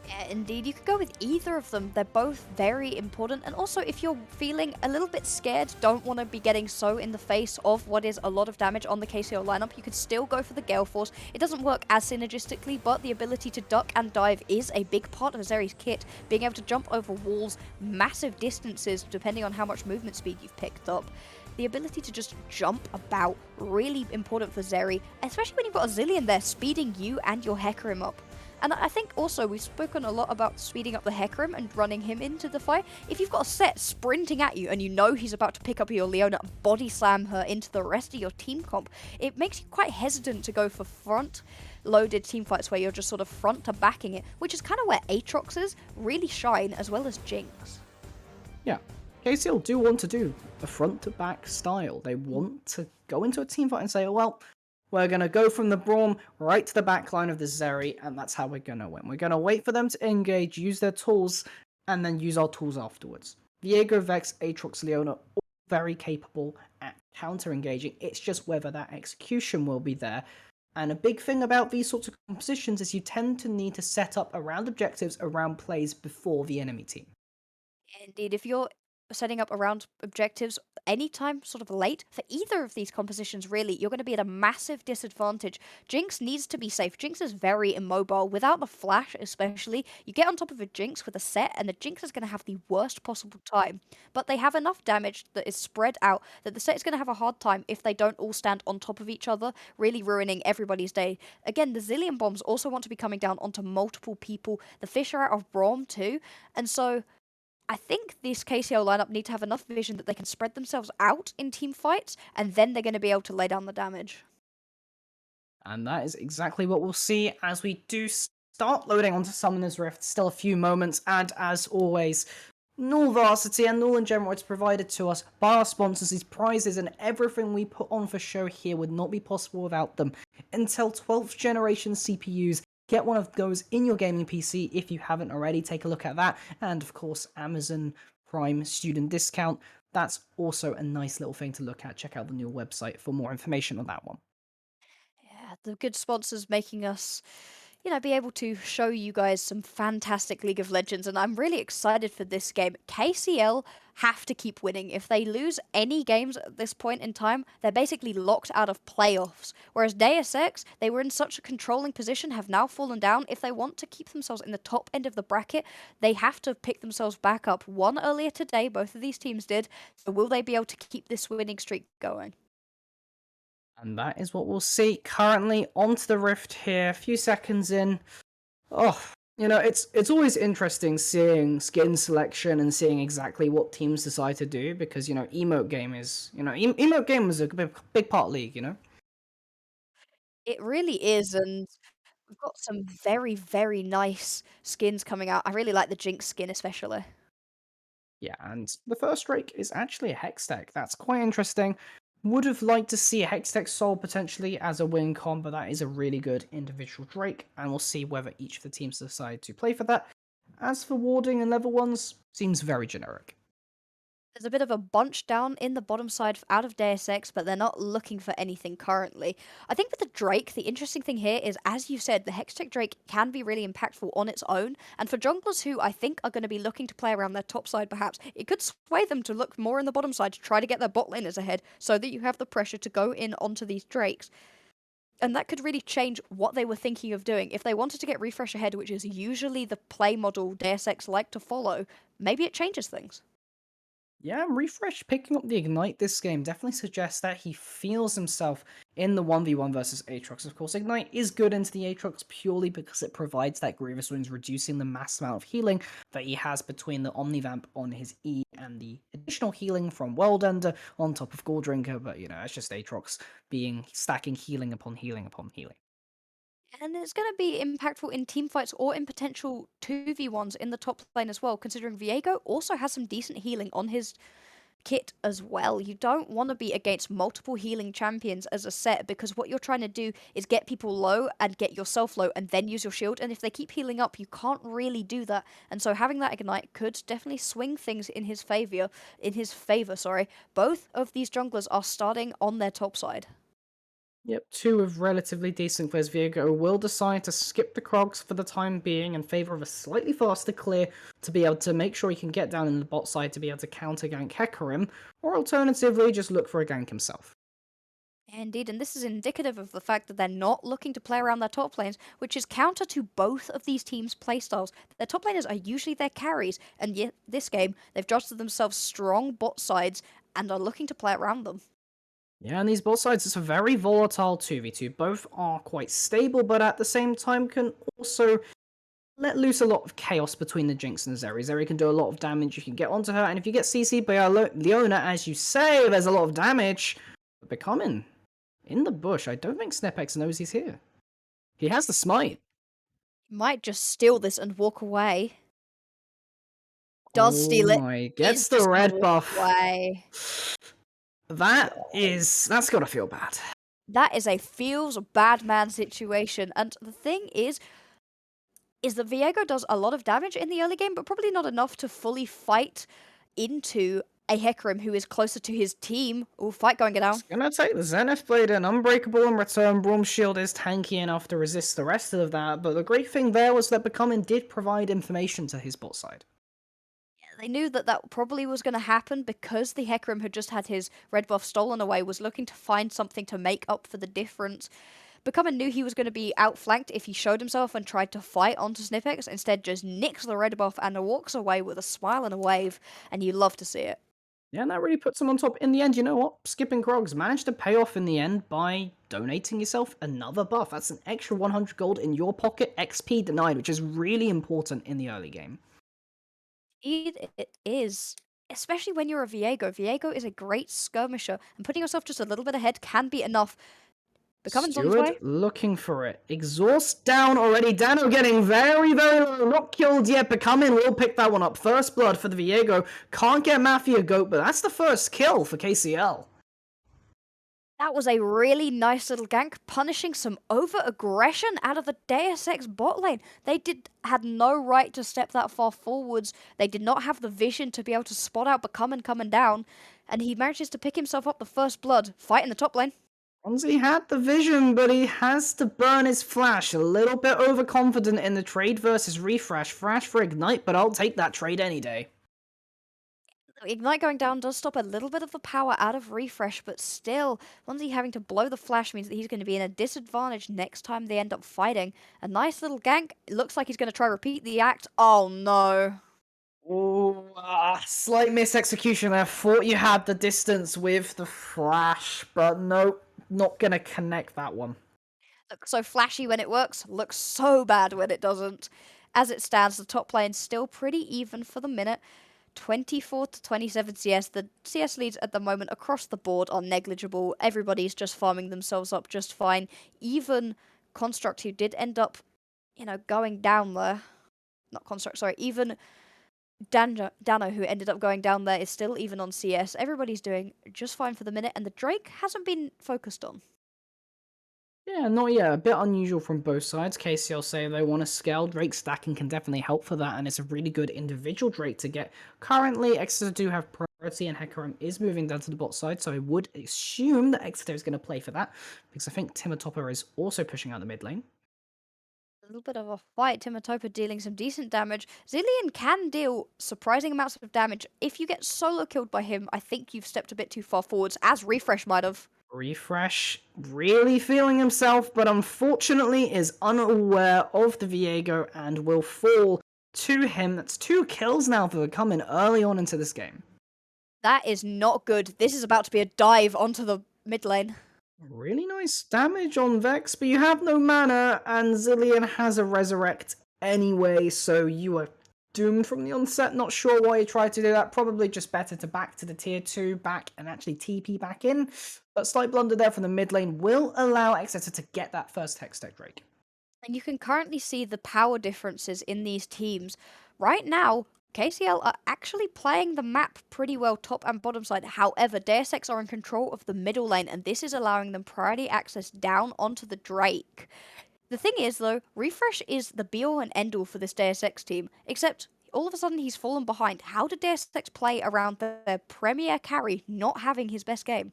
Speaker 2: Yeah, indeed. You could go with either of them. They're both very important. And also, if you're feeling a little bit scared, don't want to be getting so in the face of what is a lot of damage on the KCL lineup, you could still go for the Gale Force. It doesn't work as synergistically, but the ability to duck and dive is a big part of Zeri's kit. Being able to jump over walls, massive distances, depending on how much movement speed you've picked up. The ability to just jump about, really important for Zeri, especially when you've got a Zillion there speeding you and your Hecarim up. And I think also we've spoken a lot about speeding up the Hecarim and running him into the fight. If you've got a set sprinting at you and you know he's about to pick up your Leona, body slam her into the rest of your team comp, it makes you quite hesitant to go for front loaded team fights where you're just sort of front to backing it, which is kind of where Aatroxes really shine, as well as Jinx.
Speaker 1: Yeah, KCL do want to do a front to back style. They want to go into a team fight and say, well, we're going to go from the Braum right to the back line of the Zeri, and that's how we're going to win. We're going to wait for them to engage, use their tools, and then use our tools afterwards. Viego, Vex, Aatrox, Leona, all very capable at counter-engaging. It's just whether that execution will be there. And a big thing about these sorts of compositions is you tend to need to set up around objectives, around plays before the enemy team.
Speaker 2: Indeed, if you're setting up around objectives anytime sort of late for either of these compositions, really, you're going to be at a massive disadvantage. Jinx needs to be safe. Jinx is very immobile. Without the flash, especially, you get on top of a Jinx with a set, and the Jinx is going to have the worst possible time. But they have enough damage that is spread out that the set is going to have a hard time if they don't all stand on top of each other, really ruining everybody's day. Again, the Zillion bombs also want to be coming down onto multiple people. The fish are out of Braum too, and so I think this KCL lineup need to have enough vision that they can spread themselves out in team fights, and then they're going to be able to lay down the damage.
Speaker 1: And that is exactly what we'll see as we do start loading onto Summoner's Rift. Still a few moments, and as always, NUEL Varsity and NUEL in general, it's provided to us by our sponsors. These prizes and everything we put on for show here would not be possible without them. Intel 12th generation CPUs. Get one of those in your gaming PC if you haven't already. Take a look at that. And of course, Amazon Prime student discount. That's also a nice little thing to look at. Check out the NUEL website for more information on that one.
Speaker 2: Yeah, the good sponsors making us, be able to show you guys some fantastic League of Legends, and I'm really excited for this game. KCL have to keep winning. If they lose any games at this point in time, they're basically locked out of playoffs. Whereas Deus Ex, they were in such a controlling position, have now fallen down. If they want to keep themselves in the top end of the bracket, they have to pick themselves back up. One earlier today, both of these teams did. So will they be able to keep this winning streak going?
Speaker 1: And that is what we'll see. Currently onto the Rift here, a few seconds in. Oh, it's always interesting seeing skin selection and seeing exactly what teams decide to do because emote game is emote game is a big part of League.
Speaker 2: It really is, and we've got some very, very nice skins coming out. I really like the Jinx skin especially.
Speaker 1: Yeah, and the first Drake is actually a Hex deck. That's quite interesting. Would have liked to see a Hex deck sold potentially as a win con, but that is a really good individual Drake, and we'll see whether each of the teams decide to play for that. As for warding and level ones, seems very generic.
Speaker 2: There's a bit of a bunch down in the bottom side out of Deus Ex, but they're not looking for anything currently. I think with the Drake, the interesting thing here is, as you said, the Hextech Drake can be really impactful on its own, and for junglers who I think are going to be looking to play around their top side perhaps, it could sway them to look more in the bottom side to try to get their bot laners ahead so that you have the pressure to go in onto these Drakes. And that could really change what they were thinking of doing. If they wanted to get refresh ahead, which is usually the play model Deus Ex like to follow, maybe it changes things.
Speaker 1: Yeah, Refresh picking up the Ignite this game definitely suggests that he feels himself in the 1v1 versus Aatrox. Of course, Ignite is good into the Aatrox purely because it provides that Grievous Wounds, reducing the mass amount of healing that he has between the Omnivamp on his E and the additional healing from World Ender on top of Gold Drinker, but it's just Aatrox stacking healing upon healing upon healing.
Speaker 2: And it's going to be impactful in team fights or in potential 2v1s in the top lane as well, considering Viego also has some decent healing on his kit as well. You don't want to be against multiple healing champions as a set because what you're trying to do is get people low and get yourself low and then use your shield. And if they keep healing up, you can't really do that. And so having that ignite could definitely swing things in his favor. Sorry. Both of these junglers are starting on their top side.
Speaker 1: Yep, two of relatively decent players. Viego will decide to skip the Krogs for the time being in favour of a slightly faster clear to be able to make sure he can get down in the bot side to be able to counter gank Hecarim, or alternatively just look for a gank himself.
Speaker 2: Indeed, and this is indicative of the fact that they're not looking to play around their top lanes, which is counter to both of these teams' playstyles. Their top laners are usually their carries, and yet this game they've drafted themselves strong bot sides and are looking to play around them.
Speaker 1: Yeah, and these bot sides, it's a very volatile 2v2. Both are quite stable, but at the same time can also let loose a lot of chaos between the Jinx and Zeri. Zeri can do a lot of damage, you can get onto her, and if you get CC'd by Leona, as you say, there's a lot of damage. But becoming in the bush, I don't think Snipex knows he's here. He has the smite.
Speaker 2: Might just steal this and walk away. Does
Speaker 1: Oh
Speaker 2: steal it.
Speaker 1: my,
Speaker 2: Is
Speaker 1: gets the
Speaker 2: just gonna
Speaker 1: red
Speaker 2: walk
Speaker 1: buff.
Speaker 2: away.
Speaker 1: That's gotta feel bad.
Speaker 2: That is a feels bad man situation, and the thing is that Viego does a lot of damage in the early game, but probably not enough to fully fight into a Hecarim who is closer to his team. Ooh, fight going down.
Speaker 1: It's gonna take the Zenith Blade and Unbreakable in return. Braum Shield is tanky enough to resist the rest of that, but the great thing there was that Becoming did provide information to his bot side.
Speaker 2: They knew that that probably was going to happen because the Hecarim had just had his red buff stolen away, was looking to find something to make up for the difference. Becoming knew he was going to be outflanked if he showed himself and tried to fight onto Snipex. Instead, just nicks the red buff and walks away with a smile and a wave, and you love to see it.
Speaker 1: Yeah, and that really puts him on top. In the end, you know what? Skipping Krogs managed to pay off in the end by donating yourself another buff. That's an extra 100 gold in your pocket, XP denied, which is really important in the early game.
Speaker 2: It is. Especially when you're a Viego. Viego is a great skirmisher, and putting yourself just a little bit ahead can be enough. Becoming's on his
Speaker 1: Steward
Speaker 2: way.
Speaker 1: looking for it. Exhaust down already. Dano getting very, very low. Not killed yet. Becoming will pick that one up. First blood for the Viego. Can't get Mafia Goat, but that's the first kill for KCL.
Speaker 2: That was a really nice little gank, punishing some over-aggression out of the Deus Ex bot lane. They had no right to step that far forwards. They did not have the vision to be able to spot out Becoming coming down, and he manages to pick himself up the first blood, fight in the top lane.
Speaker 1: Fonzie had the vision, but he has to burn his flash. A little bit overconfident in the trade versus refresh. Flash for Ignite, but I'll take that trade any day.
Speaker 2: Ignite going down does stop a little bit of the power out of Refresh, but still, Fonzie having to blow the flash means that he's going to be in a disadvantage next time they end up fighting. A nice little gank. It looks like he's going to try repeat the act. Oh no.
Speaker 1: Ooh, slight mis-execution there. Thought you had the distance with the flash, but nope, not gonna connect that one.
Speaker 2: Looks so flashy when it works, looks so bad when it doesn't. As it stands, the top lane's still pretty even for the minute. 24 to 27 CS. The CS leads at the moment across the board are negligible. Everybody's just farming themselves up just fine. Even Construct, who did end up, going down there. Not Construct, sorry. Even Dano, who ended up going down there, is still even on CS. Everybody's doing just fine for the minute, and the Drake hasn't been focused on.
Speaker 1: Yeah, not yet. A bit unusual from both sides. KCL say they want to scale. Drake stacking can definitely help for that, and it's a really good individual Drake to get. Currently, Exeter do have priority, and Hecarim is moving down to the bot side, so I would assume that Exeter is going to play for that, because I think Timatopper is also pushing out the mid lane.
Speaker 2: A little bit of a fight. Timatopa dealing some decent damage. Zillion can deal surprising amounts of damage. If you get solo killed by him, I think you've stepped a bit too far forwards, as Refresh might have.
Speaker 1: Refresh really feeling himself, but unfortunately is unaware of the Viego and will fall to him. That's 2 kills now for the coming early on into this game.
Speaker 2: That is not good. This is about to be a dive onto the mid lane.
Speaker 1: Really nice damage on Vex, but you have no mana, and Zillion has a resurrect anyway, so you are doomed from the onset. Not sure why you tried to do that. Probably just better to back to the tier 2 back and actually TP back in. But slight blunder there from the mid lane will allow Exeter to get that first Hextech Drake.
Speaker 2: And you can currently see the power differences in these teams. Right now, KCL are actually playing the map pretty well top and bottom side. However, DSX are in control of the middle lane, and this is allowing them priority access down onto the Drake. The thing is, though, Refresh is the be-all and end-all for this DSX team, except all of a sudden he's fallen behind. How did DSX play around their premier carry not having his best game?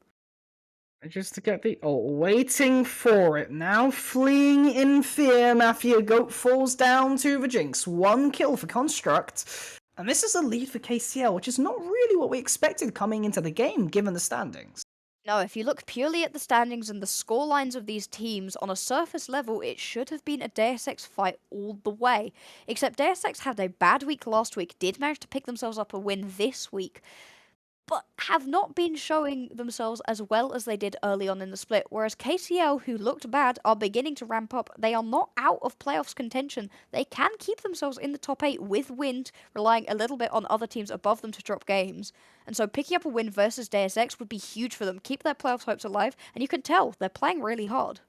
Speaker 1: Just to get the... Oh, waiting for it now. Fleeing in fear, Mafia Goat falls down to the Jinx. 1 kill for Construct. And this is a lead for KCL, which is not really what we expected coming into the game, given the standings.
Speaker 2: No, if you look purely at the standings and the score lines of these teams, on a surface level, it should have been a DSX fight all the way. Except DSX had a bad week last week, did manage to pick themselves up a win this week, but have not been showing themselves as well as they did early on in the split. Whereas KCL, who looked bad, are beginning to ramp up. They are not out of playoffs contention. They can keep themselves in the top 8 with Wind, relying a little bit on other teams above them to drop games. And so picking up a win versus DSX would be huge for them. Keep their playoff hopes alive, and you can tell they're playing really hard.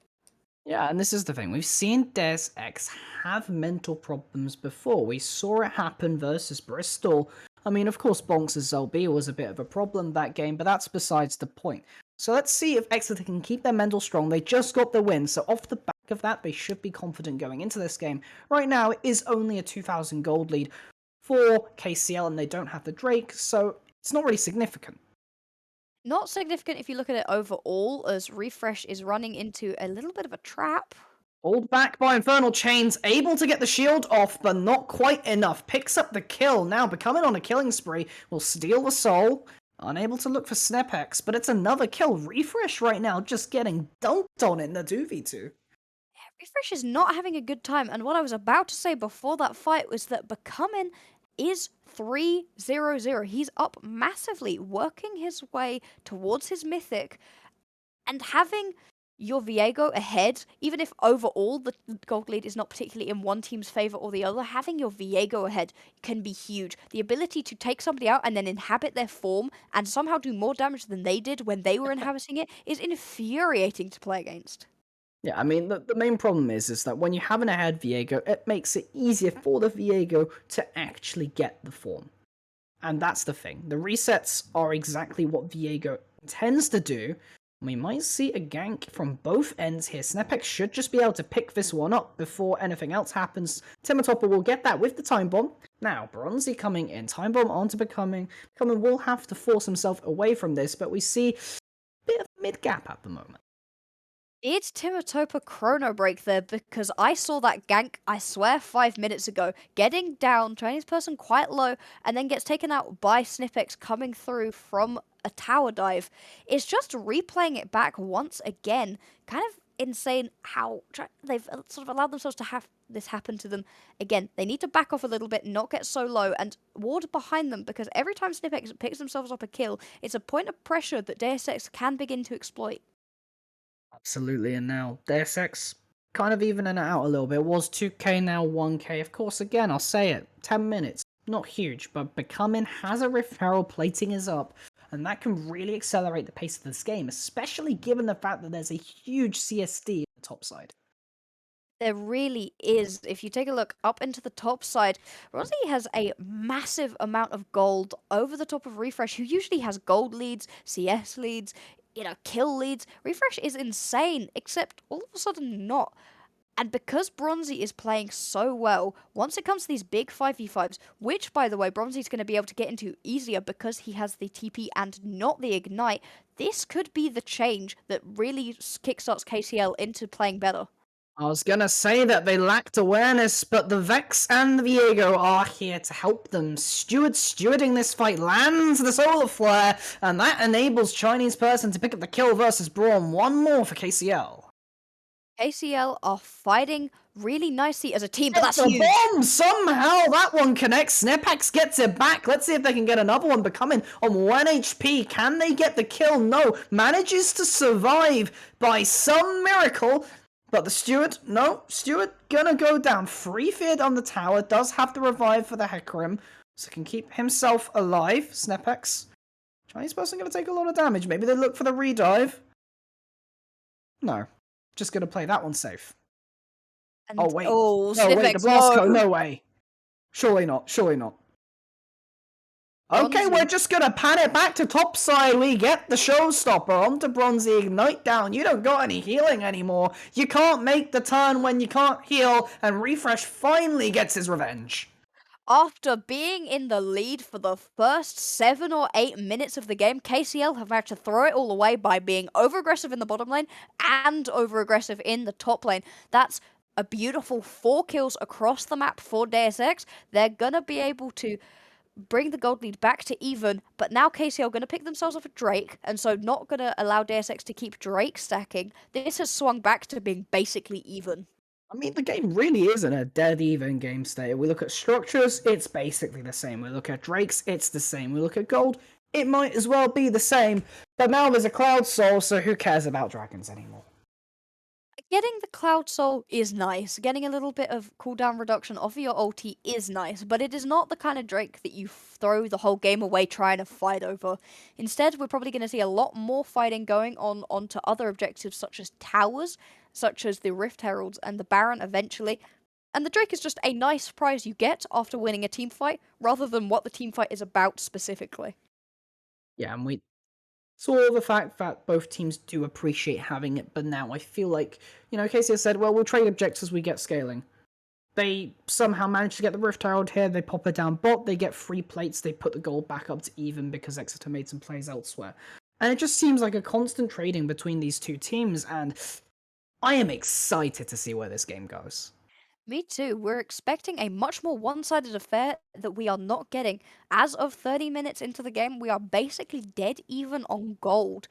Speaker 1: Yeah, and this is the thing. We've seen Des X have mental problems before. We saw it happen versus Bristol. I mean, of course, Bonks' LB was a bit of a problem that game, but that's besides the point. So let's see if Exeter can keep their mental strong. They just got the win, so off the back of that, they should be confident going into this game. Right now, it is only a 2,000 gold lead for KCL, and they don't have the Drake, so it's not really significant.
Speaker 2: Not significant if you look at it overall, as Refresh is running into a little bit of a trap.
Speaker 1: Pulled back by Infernal Chains, able to get the shield off, but not quite enough. Picks up the kill, now becoming on a killing spree, will steal the soul. Unable to look for Snepex, but it's another kill. Refresh right now, just getting dunked on in the 2v2.
Speaker 2: Refresh is not having a good time, and what I was about to say before that fight was that Becoming is 3-0-0. He's up massively, working his way towards his mythic, and having your Viego ahead, even if overall the gold lead is not particularly in one team's favor or the other, having your Viego ahead can be huge. The ability to take somebody out and then inhabit their form and somehow do more damage than they did when they were inhabiting it is infuriating to play against.
Speaker 1: Yeah, I mean, the main problem is that when you have an ahead Viego, it makes it easier for the Viego to actually get the form. And that's the thing. The resets are exactly what Viego intends to do. We might see a gank from both ends here. Snepex should just be able to pick this one up before anything else happens. Timotopper will get that with the Time Bomb. Now, Bronzy coming in. Time Bomb onto Becoming. Becoming will have to force himself away from this, but we see a bit of mid-gap at the moment.
Speaker 2: It's Timotopper Chrono Break there because I saw that gank, I swear, 5 minutes ago. Getting down, Chinese person quite low, and then gets taken out by Snipex coming through from a tower dive. It's just replaying it back once again. Kind of insane how they've sort of allowed themselves to have this happen to them. Again, they need to back off a little bit, not get so low, and ward behind them because every time Snipex picks themselves up a kill, it's a point of pressure that DSX can begin to exploit.
Speaker 1: Absolutely, and now DSX kind of evening it out a little bit. It was 2k, now 1k. Of course, again, I'll say it, 10 minutes. Not huge, but Becoming has a Rift Herald, plating is up, and that can really accelerate the pace of this game, especially given the fact that there's a huge CSD on the top side.
Speaker 2: There really is. If you take a look up into the top side, Rossi has a massive amount of gold over the top of Refresh, who usually has gold leads, CS leads, kill leads. Refresh is insane, except all of a sudden not. And because Bronzy is playing so well, once it comes to these big 5v5s, which, by the way, Bronzy's going to be able to get into easier because he has the TP and not the Ignite, this could be the change that really kickstarts KCL into playing better.
Speaker 1: I was gonna say that they lacked awareness, but the Vex and the Viego are here to help them. Stewarding this fight lands the Solar Flare, and that enables Chinese person to pick up the kill versus Braum. One more for KCL.
Speaker 2: KCL are fighting really nicely as a team, but
Speaker 1: It's
Speaker 2: that's
Speaker 1: a
Speaker 2: huge.
Speaker 1: bomb! Somehow that one connects. Snepex gets it back. Let's see if they can get another one Becoming on 1 HP. Can they get the kill? No. Manages to survive by some miracle. But the Steward, no, Steward gonna go down. Free feared on the tower, does have the revive for the Hecarim, so can keep himself alive. Snepex. Chinese person gonna take a lot of damage. Maybe they look for the redive. No. Just gonna play that one safe.
Speaker 2: And
Speaker 1: Oh, wait.
Speaker 2: oh,
Speaker 1: No, wait, the
Speaker 2: Snipex,
Speaker 1: Blasco,
Speaker 2: no.
Speaker 1: no way. Surely not, surely not. Okay, we're
Speaker 2: Bronzy.
Speaker 1: just gonna pan it back to topside. We get the showstopper onto Bronzy. Ignite down. You don't got any healing anymore. You can't make the turn when you can't heal, and Refresh finally gets his revenge.
Speaker 2: After being in the lead for the first 7 or 8 minutes of the game, KCL have managed to throw it all away by being over-aggressive in the bottom lane and over-aggressive in the top lane. That's a beautiful 4 kills across the map for DSX. They're gonna be able to bring the gold lead back to even, but now KCL are going to pick themselves off a Drake, and so not going to allow DSX to keep Drake stacking. This has swung back to being basically even.
Speaker 1: I mean, the game really isn't a dead even game state. We look at structures, it's basically the same. We look at Drakes, it's the same. We look at gold, it might as well be the same. But now there's a Cloud Soul, so who cares about dragons anymore?
Speaker 2: Getting the Cloud Soul is nice. Getting a little bit of cooldown reduction off of your ulti is nice, but it is not the kind of Drake that you throw the whole game away trying to fight over. Instead, we're probably going to see a lot more fighting going on onto other objectives such as towers, such as the Rift Heralds and the Baron eventually. And the Drake is just a nice prize you get after winning a team fight, rather than what the team fight is about specifically.
Speaker 1: Yeah, and we saw the fact that both teams do appreciate having it, but now I feel like, KCS said, well, we'll trade objectives as we get scaling. They somehow manage to get the Rift Herald here, they pop it down bot, they get free plates, they put the gold back up to even because Exeter made some plays elsewhere. And it just seems like a constant trading between these two teams, and I am excited to see where this game goes.
Speaker 2: Me too. We're expecting a much more one-sided affair that we are not getting. As of 30 minutes into the game, we are basically dead even on gold,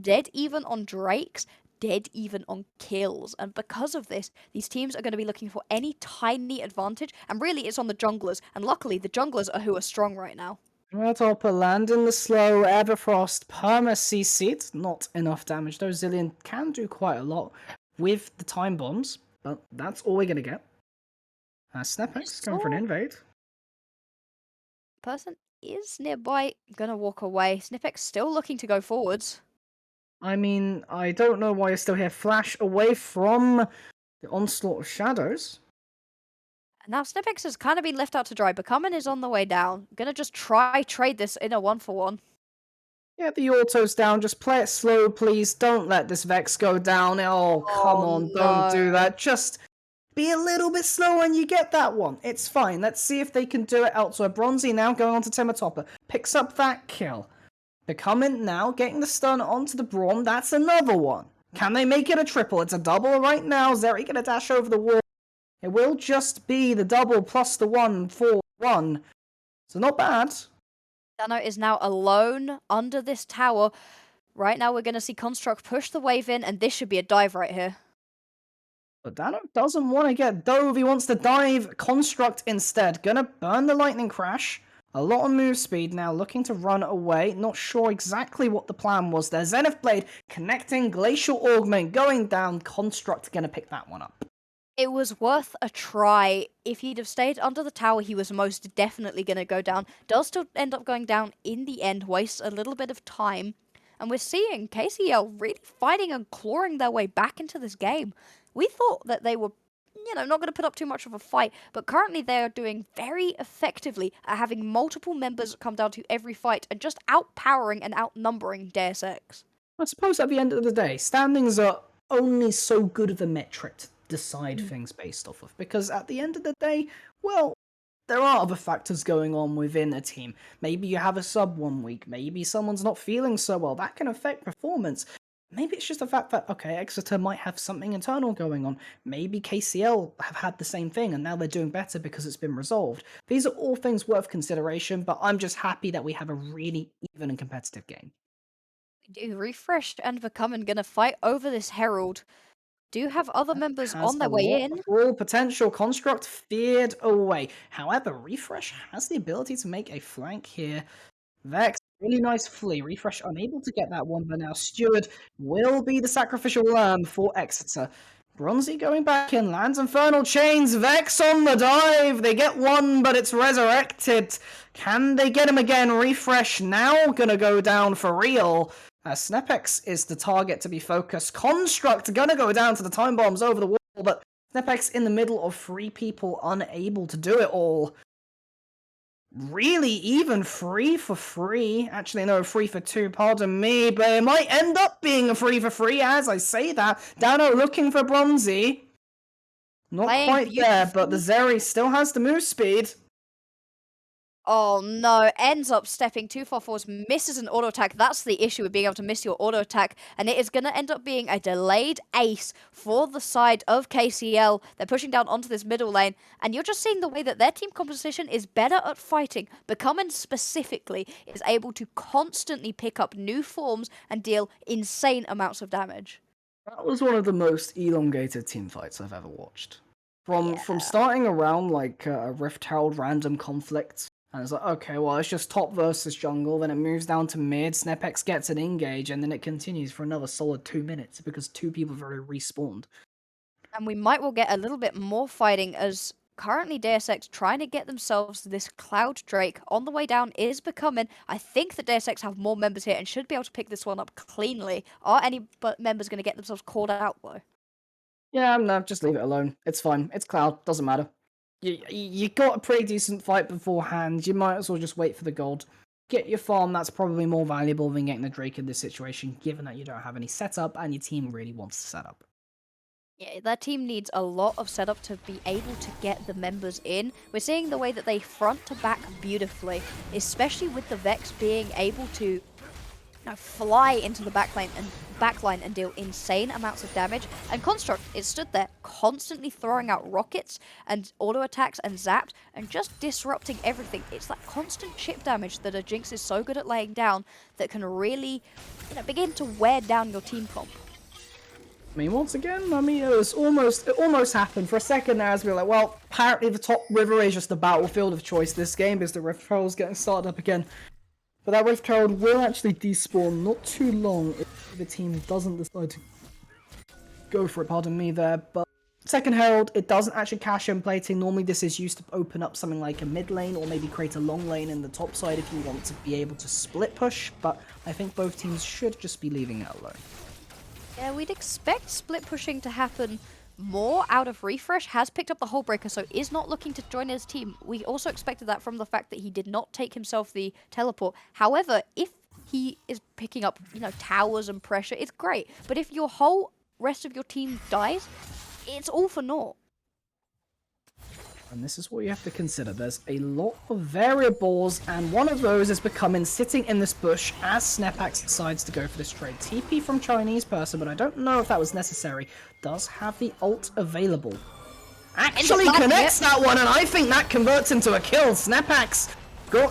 Speaker 2: dead even on Drakes, dead even on kills. And because of this, these teams are going to be looking for any tiny advantage, and really it's on the junglers. And luckily, the junglers are who are strong right now.
Speaker 1: Topper landing the slow, Everfrost, Perma CC'd, not enough damage though. Zillion can do quite a lot with the time bombs, but that's all we're gonna get. Snapex going for an invade.
Speaker 2: Person is nearby, gonna walk away. Snipex still looking to go forwards.
Speaker 1: I mean, I don't know why you're still here. Flash away from the onslaught of shadows.
Speaker 2: Now Snipex has kind of been left out to dry. Becoming is on the way down. Gonna just try trade this in a 1-for-1.
Speaker 1: Yeah, the auto's down. Just play it slow, please. Don't let this Vex go down. Oh, come
Speaker 2: Oh
Speaker 1: on, don't do
Speaker 2: no.
Speaker 1: that. Just be a little bit slow when you get that one. It's fine. Let's see if they can do it elsewhere. Bronzy now going on to Timatopper. Picks up that kill. Becoming now, getting the stun onto the Braum. That's another one. Can they make it a triple? It's a double right now. Zeri gonna dash over the wall. It will just be the double plus the 1 for 1. So not bad.
Speaker 2: Dano is now alone under this tower. Right now we're gonna see Construct push the wave in, and this should be a dive right here.
Speaker 1: But Dano doesn't want to get dove. He wants to dive Construct instead. Gonna burn the Lightning Crash. A lot of move speed now, looking to run away. Not sure exactly what the plan was there. Zenith Blade connecting, Glacial Augment going down. Construct gonna pick that one up.
Speaker 2: It was worth a try. If he'd have stayed under the tower, he was most definitely going to go down. Does still end up going down in the end, wastes a little bit of time. And we're seeing KCL really fighting and clawing their way back into this game. We thought that they were, not going to put up too much of a fight, but currently they are doing very effectively at having multiple members come down to every fight and just outpowering and outnumbering DSX.
Speaker 1: I suppose at the end of the day, standings are only so good of a metric to decide things based off of, because at the end of the day, well, there are other factors going on within a team. Maybe you have a sub 1 week, maybe someone's not feeling so well, that can affect performance. Maybe it's just the fact that, okay, Exeter might have something internal going on. Maybe KCL have had the same thing and now they're doing better because it's been resolved. These are all things worth consideration, but I'm just happy that we have a really even and competitive game.
Speaker 2: We do. Refreshed and Becoming gonna fight over this Herald. Do have other members
Speaker 1: Has
Speaker 2: on
Speaker 1: a
Speaker 2: their way
Speaker 1: lot
Speaker 2: in.
Speaker 1: of all potential. Construct feared away. However, Refresh has the ability to make a flank here. Vex, really nice flee. Refresh unable to get that one, but now Steward will be the sacrificial lamb for Exeter. Bronzy going back in, lands Infernal Chains, Vex on the dive, they get one, but it's resurrected. Can they get him again? Refresh now gonna go down for real. Snepex is the target to be focused. Construct gonna go down to the time bombs over the wall, but Snepex in the middle of 3 people unable to do it all. really even 3 for 3. Actually, no, 3 for 2, pardon me, but it might end up being a 3 for 3 as I say that. Dano looking for Bronzy. Not
Speaker 2: Playing
Speaker 1: quite there, but the
Speaker 2: beautifully.
Speaker 1: Zeri still has the move speed.
Speaker 2: Oh no, ends up stepping too far forwards, misses an auto attack. That's the issue with being able to miss your auto attack, and it is going to end up being a delayed ace for the side of KCL. They're pushing down onto this middle lane, and you're just seeing the way that their team composition is better at fighting. Becoming specifically is able to constantly pick up new forms and deal insane amounts of damage.
Speaker 1: That was one of the most elongated team fights I've ever watched. From
Speaker 2: Yeah.
Speaker 1: starting around like a Rift Herald random conflict, and it's like, okay, well, it's just top versus jungle, then it moves down to mid, Snepex gets an engage, and then it continues for another solid 2 minutes because 2 people have already respawned.
Speaker 2: And we might well get a little bit more fighting as currently Deus Ex trying to get themselves this Cloud Drake on the way down is becoming. I think that Deus Ex have more members here and should be able to pick this one up cleanly. Are any members going to get themselves called out though?
Speaker 1: Yeah, no, just leave it alone. It's fine. It's Cloud. Doesn't matter. You got a pretty decent fight beforehand. You might as well just wait for the gold. Get your farm. That's probably more valuable than getting the Drake in this situation, given that you don't have any setup and your team really wants to set up.
Speaker 2: Yeah, their team needs a lot of setup to be able to get the members in. We're seeing the way that they front to back beautifully, especially with the Vex being able to fly into the backline and deal insane amounts of damage. And Construct is stood there constantly throwing out rockets and auto attacks and zaps and just disrupting everything. It's that constant chip damage that a Jinx is so good at laying down that can really begin to wear down your team comp.
Speaker 1: I mean, once again, it almost happened for a second there as we were like, well, apparently the top river is just the battlefield of choice this game because the Rift Herald's getting started up again. But that Rift Herald will actually despawn not too long if the team doesn't decide to go for it, pardon me there. But second Herald, it doesn't actually cash in plating. Normally this is used to open up something like a mid lane or maybe create a long lane in the top side if you want to be able to split push. But I think both teams should just be leaving it alone.
Speaker 2: Yeah, we'd expect split pushing to happen more out of Refresh. Has picked up the Hull Breaker, so is not looking to join his team. We also expected that from the fact that he did not take himself the teleport. However, if he is picking up, towers and pressure, it's great. But if your whole rest of your team dies, it's all for naught.
Speaker 1: And this is what you have to consider. There's a lot of variables, and one of those is becoming sitting in this bush as Snepax decides to go for this trade. TP from Chinese person, but I don't know if that was necessary. Does have the ult available. Actually connects that one, and I think that converts into a kill. Snepax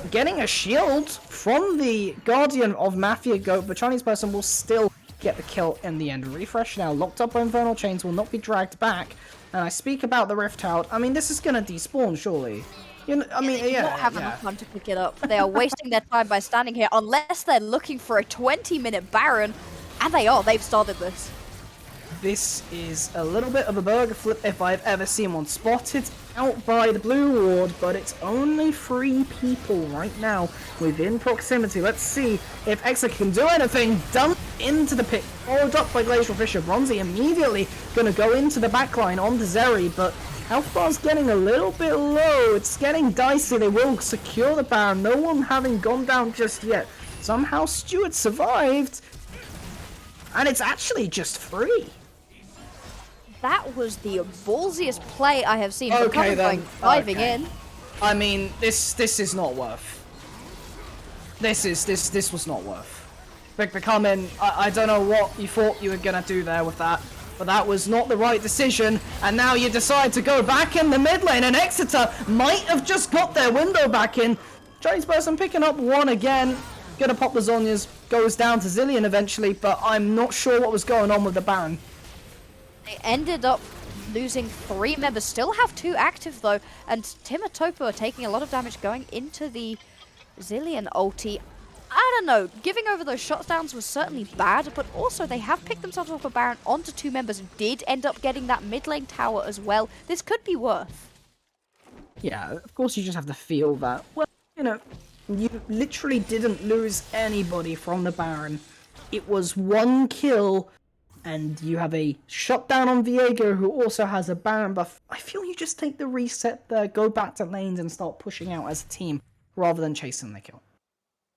Speaker 1: getting a shield from the Guardian of Mafia Goat, but Chinese person will still get the kill in the end. Refresh now locked up by Infernal Chains, will not be dragged back. And I speak about the Rift Herald. I mean, this is gonna despawn, surely.
Speaker 2: They do not have enough time to pick it up. They are wasting their time by standing here, unless they're looking for a 20-minute Baron, and they are. They've started this.
Speaker 1: This is a little bit of a burger flip if I've ever seen one. Spotted out by the blue ward, but it's only 3 people right now within proximity. Let's see if Exeter can do anything. Dump into the pit, followed up by Glacial Fisher. Bronzy immediately going to go into the backline on the Zeri, but Alphar's getting a little bit low. It's getting dicey. They will secure the Baron. No one having gone down just yet. Somehow Stewart survived, and it's actually just 3.
Speaker 2: That was the ballsiest play I have seen.
Speaker 1: Okay, then.
Speaker 2: Diving in.
Speaker 1: I mean, this is not worth. This was not worth. Becoming, I don't know what you thought you were gonna do there with that, but that was not the right decision. And now you decide to go back in the mid lane, and Exeter might have just got their window back in. Chinese person picking up 1 again. Gonna pop the Zhonya's, goes down to Zilean eventually, but I'm not sure what was going on with the Baron.
Speaker 2: They ended up losing 3 members. Still have 2 active though, and Timatopo are taking a lot of damage going into the Zilean ulti. I don't know, giving over those shutdowns was certainly bad, but also they have picked themselves up a Baron onto 2 members and did end up getting that mid lane tower as well. This could be worth.
Speaker 1: Yeah, of course you just have to feel that. Well, you literally didn't lose anybody from the Baron. It was 1 kill, and you have a shutdown on Viego who also has a Baron buff. I feel you just take the reset there, go back to lanes and start pushing out as a team. rather than chasing the kill.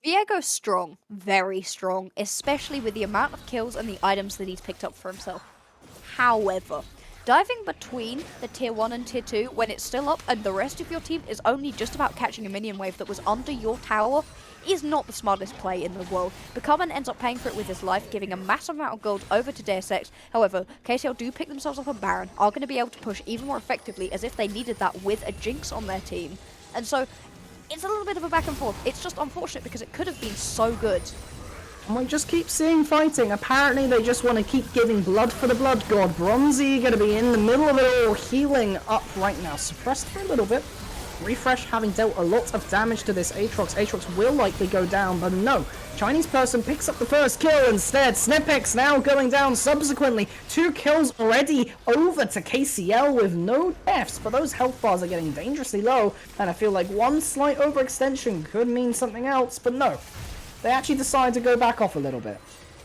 Speaker 2: Viego's strong, very strong, especially with the amount of kills and the items that he's picked up for himself. However, diving between the tier 1 and tier 2 when it's still up and the rest of your team is only just about catching a minion wave that was under your tower is not the smartest play in the world. Becomen ends up paying for it with his life, giving a massive amount of gold over to Deus Ex. However, KCL do pick themselves up a Baron, are going to be able to push even more effectively as if they needed that with a Jinx on their team. And so, it's a little bit of a back and forth. It's just unfortunate because it could have been so good.
Speaker 1: And we just keep seeing fighting. Apparently they just want to keep giving blood for the blood god. Bronzy going to be in the middle of it all, healing up right now. Suppressed for a little bit. Refresh having dealt a lot of damage to this Aatrox. Aatrox will likely go down, but no. Chinese person picks up the first kill instead. Snipex now going down subsequently. 2 kills already over to KCL with no deaths, but those health bars are getting dangerously low, and I feel like one slight overextension could mean something else, but no. They actually decide to go back off a little bit.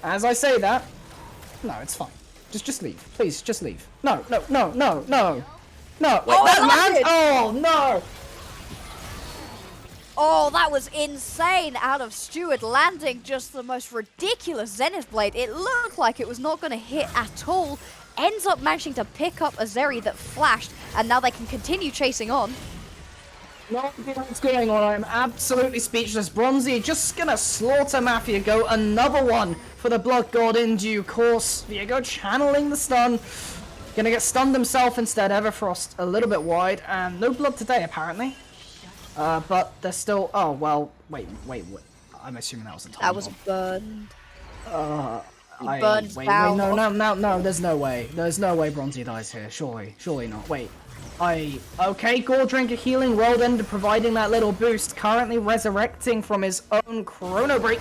Speaker 1: As I say that, no, it's fine. Just leave. Please, just leave. No. Wait, that man! Oh, no!
Speaker 2: Oh, that was insane out of Steward, landing just the most ridiculous Zenith Blade. It looked like it was not going to hit at all. Ends up managing to pick up a Zeri that flashed, and now they can continue chasing on.
Speaker 1: No idea what's going on. I'm absolutely speechless. Bronzy just gonna slaughter Mafia. Another one for the Blood God in due course. Viego channeling the stun. Gonna get stunned himself instead. Everfrost a little bit wide, and no blood today apparently. But they're still. Oh well. Wait. I'm assuming that was a time.
Speaker 2: That was burned.
Speaker 1: Wait, no. There's no way. There's no way Bronzy dies here. Surely not. Wait. Okay, Gore Drinker healing, World Ender providing that little boost, currently resurrecting from his own Chrono Break.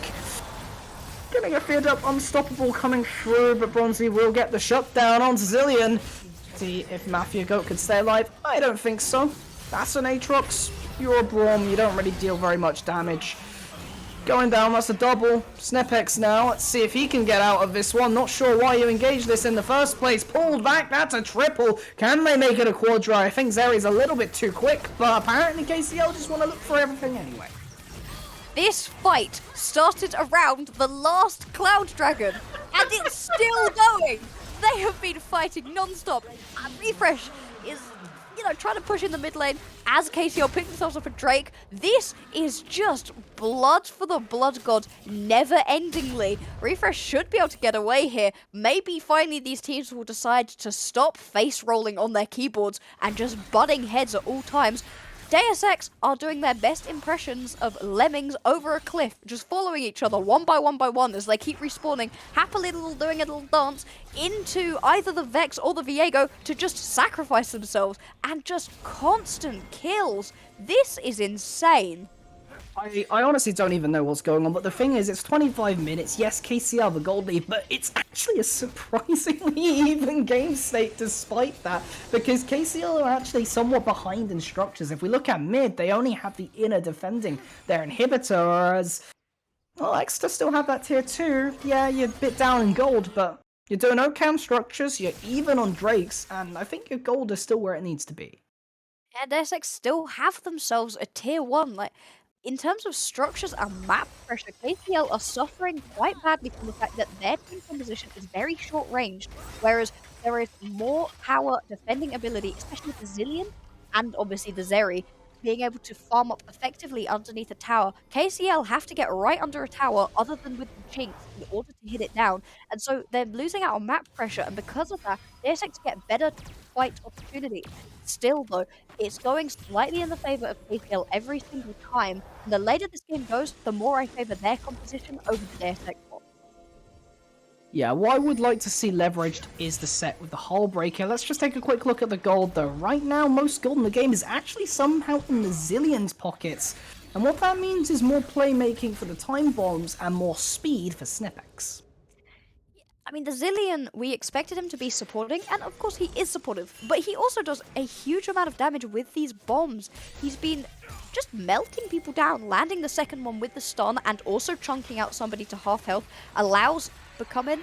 Speaker 1: Getting a feared up Unstoppable coming through, but Bronzy will get the shutdown on Zillion. See if Mafia Goat could stay alive. I don't think so. That's an Aatrox. You're a Braum, you don't really deal very much damage. Going down, that's a double. Snipex now, let's see if he can get out of this one. Not sure why you engaged this in the first place. Pulled back, that's a triple. Can they make it a quadra? I think Zeri's a little bit too quick, but apparently KCL just want to look for everything anyway.
Speaker 2: This fight started around the last Cloud Dragon, and it's still going. They have been fighting non-stop. Refresh is, trying to push in the mid lane as KCL pick themselves up a Drake. This is just blood for the Blood God, never-endingly. Refresh should be able to get away here. Maybe finally these teams will decide to stop face-rolling on their keyboards and just butting heads at all times. Deus Ex are doing their best impressions of lemmings over a cliff, just following each other one by one as they keep respawning, happily doing a little dance into either the Vex or the Viego to just sacrifice themselves, and just constant kills. This is insane.
Speaker 1: I honestly don't even know what's going on, but the thing is, it's 25 minutes. Yes, KCL the gold lead, but it's actually a surprisingly even game state despite that, because KCL are actually somewhat behind in structures. If we look at mid, they only have the inner defending their inhibitor, whereas, well, Exeter still have that tier 2. Yeah, you're a bit down in gold, but you're doing okay on structures, you're even on Drakes, and I think your gold is still where it needs to be.
Speaker 2: Yeah, Deus Ex still have themselves a tier 1, in terms of structures and map pressure, KCL are suffering quite badly from the fact that their team composition is very short-ranged, whereas there is more power defending ability, especially the Zillion and obviously the Zeri, being able to farm up effectively underneath a tower. KCL have to get right under a tower other than with the Jinx in order to hit it down, and so they're losing out on map pressure, and because of that, Deus Ex get better fight opportunity. Still though, it's going slightly in the favour of KCL every single time, and the later this game goes, the more I favour their composition over the Deus Ex one.
Speaker 1: Yeah, what I would like to see leveraged is the set with the Hull Breaker. Let's just take a quick look at the gold though. Right now, most gold in the game is actually somehow in the Zillion's pockets. And what that means is more playmaking for the time bombs and more speed for Snipex.
Speaker 2: I mean, the Zillion, we expected him to be supporting, and of course he is supportive, but he also does a huge amount of damage with these bombs. He's been just melting people down, landing the second one with the stun, and also chunking out somebody to half health, allows either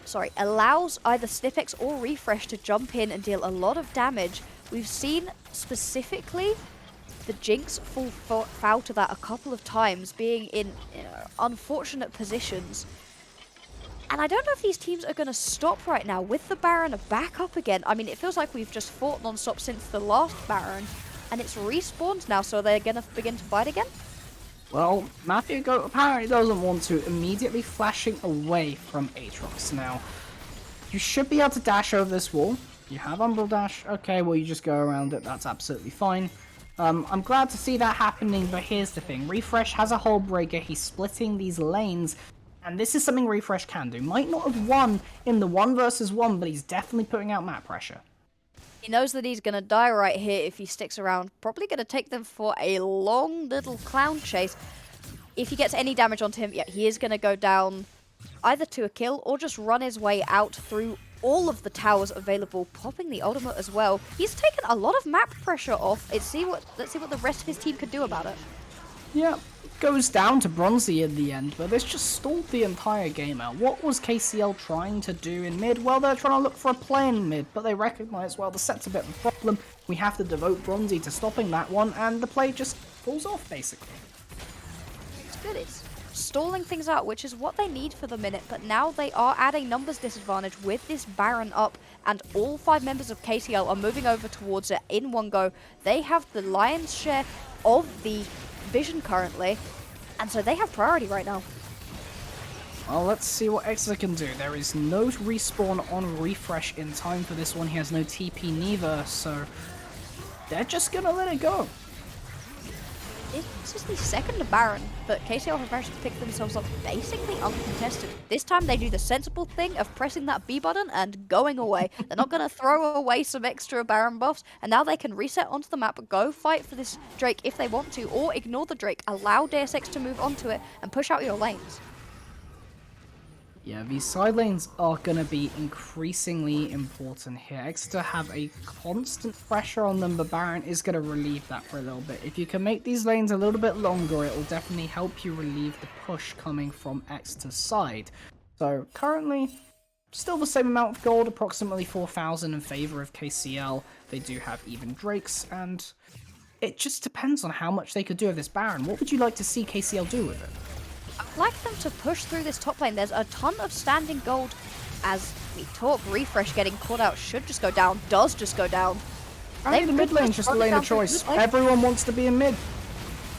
Speaker 2: Snipex or Refresh to jump in and deal a lot of damage. We've seen specifically the Jinx fall foul to that a couple of times, being in unfortunate positions. And I don't know if these teams are going to stop right now with the Baron back up again. I mean, it feels like we've just fought non-stop since the last Baron, and it's respawned now, so they're going to begin to fight again?
Speaker 1: Well, Matthew Goat apparently doesn't want to, immediately flashing away from Aatrox. Now, you should be able to dash over this wall. You have Umbral Dash. Okay, well, you just go around it. That's absolutely fine. I'm glad to see that happening, but here's the thing. Refresh has a Hull Breaker. He's splitting these lanes, and this is something Refresh can do. Might not have won in the 1 versus 1, but he's definitely putting out map pressure.
Speaker 2: He knows that he's going to die right here if he sticks around. Probably going to take them for a long little clown chase. If he gets any damage onto him, yeah, he is going to go down either to a kill or just run his way out through all of the towers available, popping the ultimate as well. He's taken a lot of map pressure off. Let's see what the rest of his team can do about it.
Speaker 1: Yeah, it goes down to Bronzy in the end, but this just stalled the entire game out. What was KCL trying to do in mid? Well, they're trying to look for a play in mid, but they recognize, well, the set's a bit of a problem. We have to devote Bronzy to stopping that one, and the play just falls off, basically.
Speaker 2: It's good. It's stalling things out, which is what they need for the minute, but now they are at a numbers disadvantage with this Baron up, and all 5 members of KCL are moving over towards it in one go. They have the lion's share of the vision currently, and so they have priority right now.
Speaker 1: Well, let's see what Exeter can do. There is no respawn on Refresh in time for this one. He has no TP neither, so they're just gonna let it go.
Speaker 2: This is the second Baron that KCL have managed to pick themselves up basically uncontested. This time they do the sensible thing of pressing that B button and going away. They're not going to throw away some extra Baron buffs, and now they can reset onto the map, go fight for this Drake if they want to, or ignore the Drake, allow Deus Ex to move onto it, and push out your lanes.
Speaker 1: Yeah, these side lanes are going to be increasingly important here. Exeter have a constant pressure on them, but Baron is going to relieve that for a little bit. If you can make these lanes a little bit longer, it will definitely help you relieve the push coming from Exeter's side. So currently, still the same amount of gold, approximately 4,000 in favor of KCL. They do have even Drakes, and it just depends on how much they could do with this Baron. What would you like to see KCL do with it?
Speaker 2: I'd like them to push through this top lane. There's a ton of standing gold. As we talk, Refresh getting caught out should just go down, does just go down.
Speaker 1: The mid lane's just a lane of choice. Everyone wants to be in mid.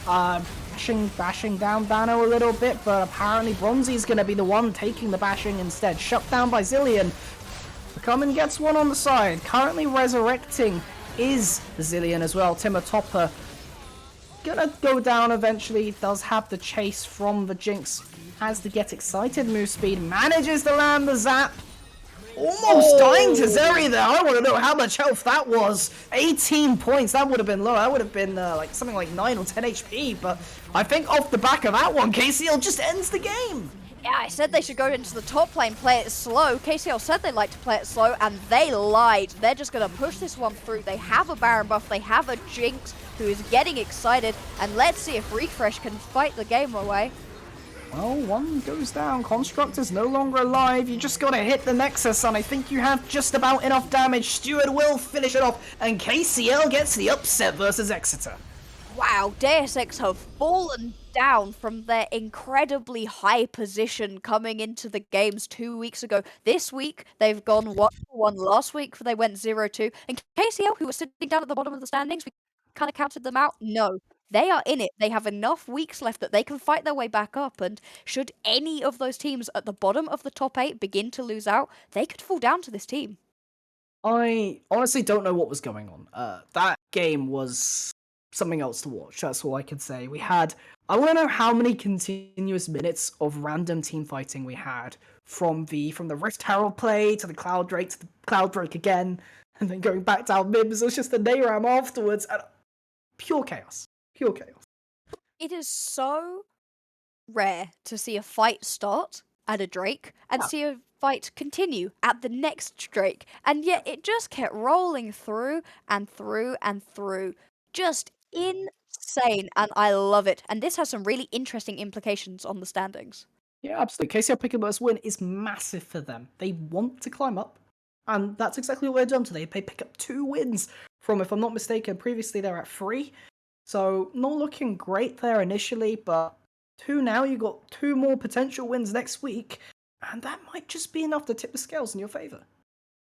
Speaker 1: Bashing down Dano a little bit, but apparently Bronzy's going to be the one taking the bashing instead. Shut down by Zilean. Becoming gets one on the side. Currently resurrecting is Zilean as well. Timur Topper gonna go down eventually. Does have the chase from the Jinx. Has to get excited move speed. Manages to land the zap. Almost dying to Zeri there. I want to know how much health that was. 18 points. That would have been low. That would have been like something like 9 or 10 HP. But I think off the back of that one, KCL just ends the game.
Speaker 2: Yeah, I said they should go into the top lane, play it slow. KCL said they'd like to play it slow, and they lied. They're just going to push this one through. They have a Baron buff. They have a Jinx who is getting excited. And let's see if Refresh can fight the game away.
Speaker 1: Well, one goes down. Construct is no longer alive. You just got to hit the Nexus, and I think you have just about enough damage. Stewart will finish it off, and KCL gets the upset versus Exeter.
Speaker 2: Wow, Deus Ex have fallen down from their incredibly high position coming into the games 2 weeks ago. This week, they've gone 1-1. Last week, they went 0-2. And KCL, who were sitting down at the bottom of the standings, we kind of counted them out. No, they are in it. They have enough weeks left that they can fight their way back up. And should any of those teams at the bottom of the top 8 begin to lose out, they could fall down to this team.
Speaker 1: I honestly don't know what was going on. That game was something else to watch. That's all I can say. I want to know how many continuous minutes of random team fighting we had from the Rift Herald play to the Cloud Drake to the Cloud Drake again, and then going back down mid. It was just a Nayram afterwards, and pure chaos. Pure chaos.
Speaker 2: It is so rare to see a fight start at a Drake and see a fight continue at the next Drake, and yet it just kept rolling through and through and through. Just insane, and I love it. And this has some really interesting implications on the standings.
Speaker 1: Yeah, absolutely. KCL picking this win is massive for them. They want to climb up, and that's exactly what they've done today. They pick up 2 wins from, if I'm not mistaken, previously they're at 3. So not looking great there initially, but two now. You got two more potential wins next week, and that might just be enough to tip the scales in your favor.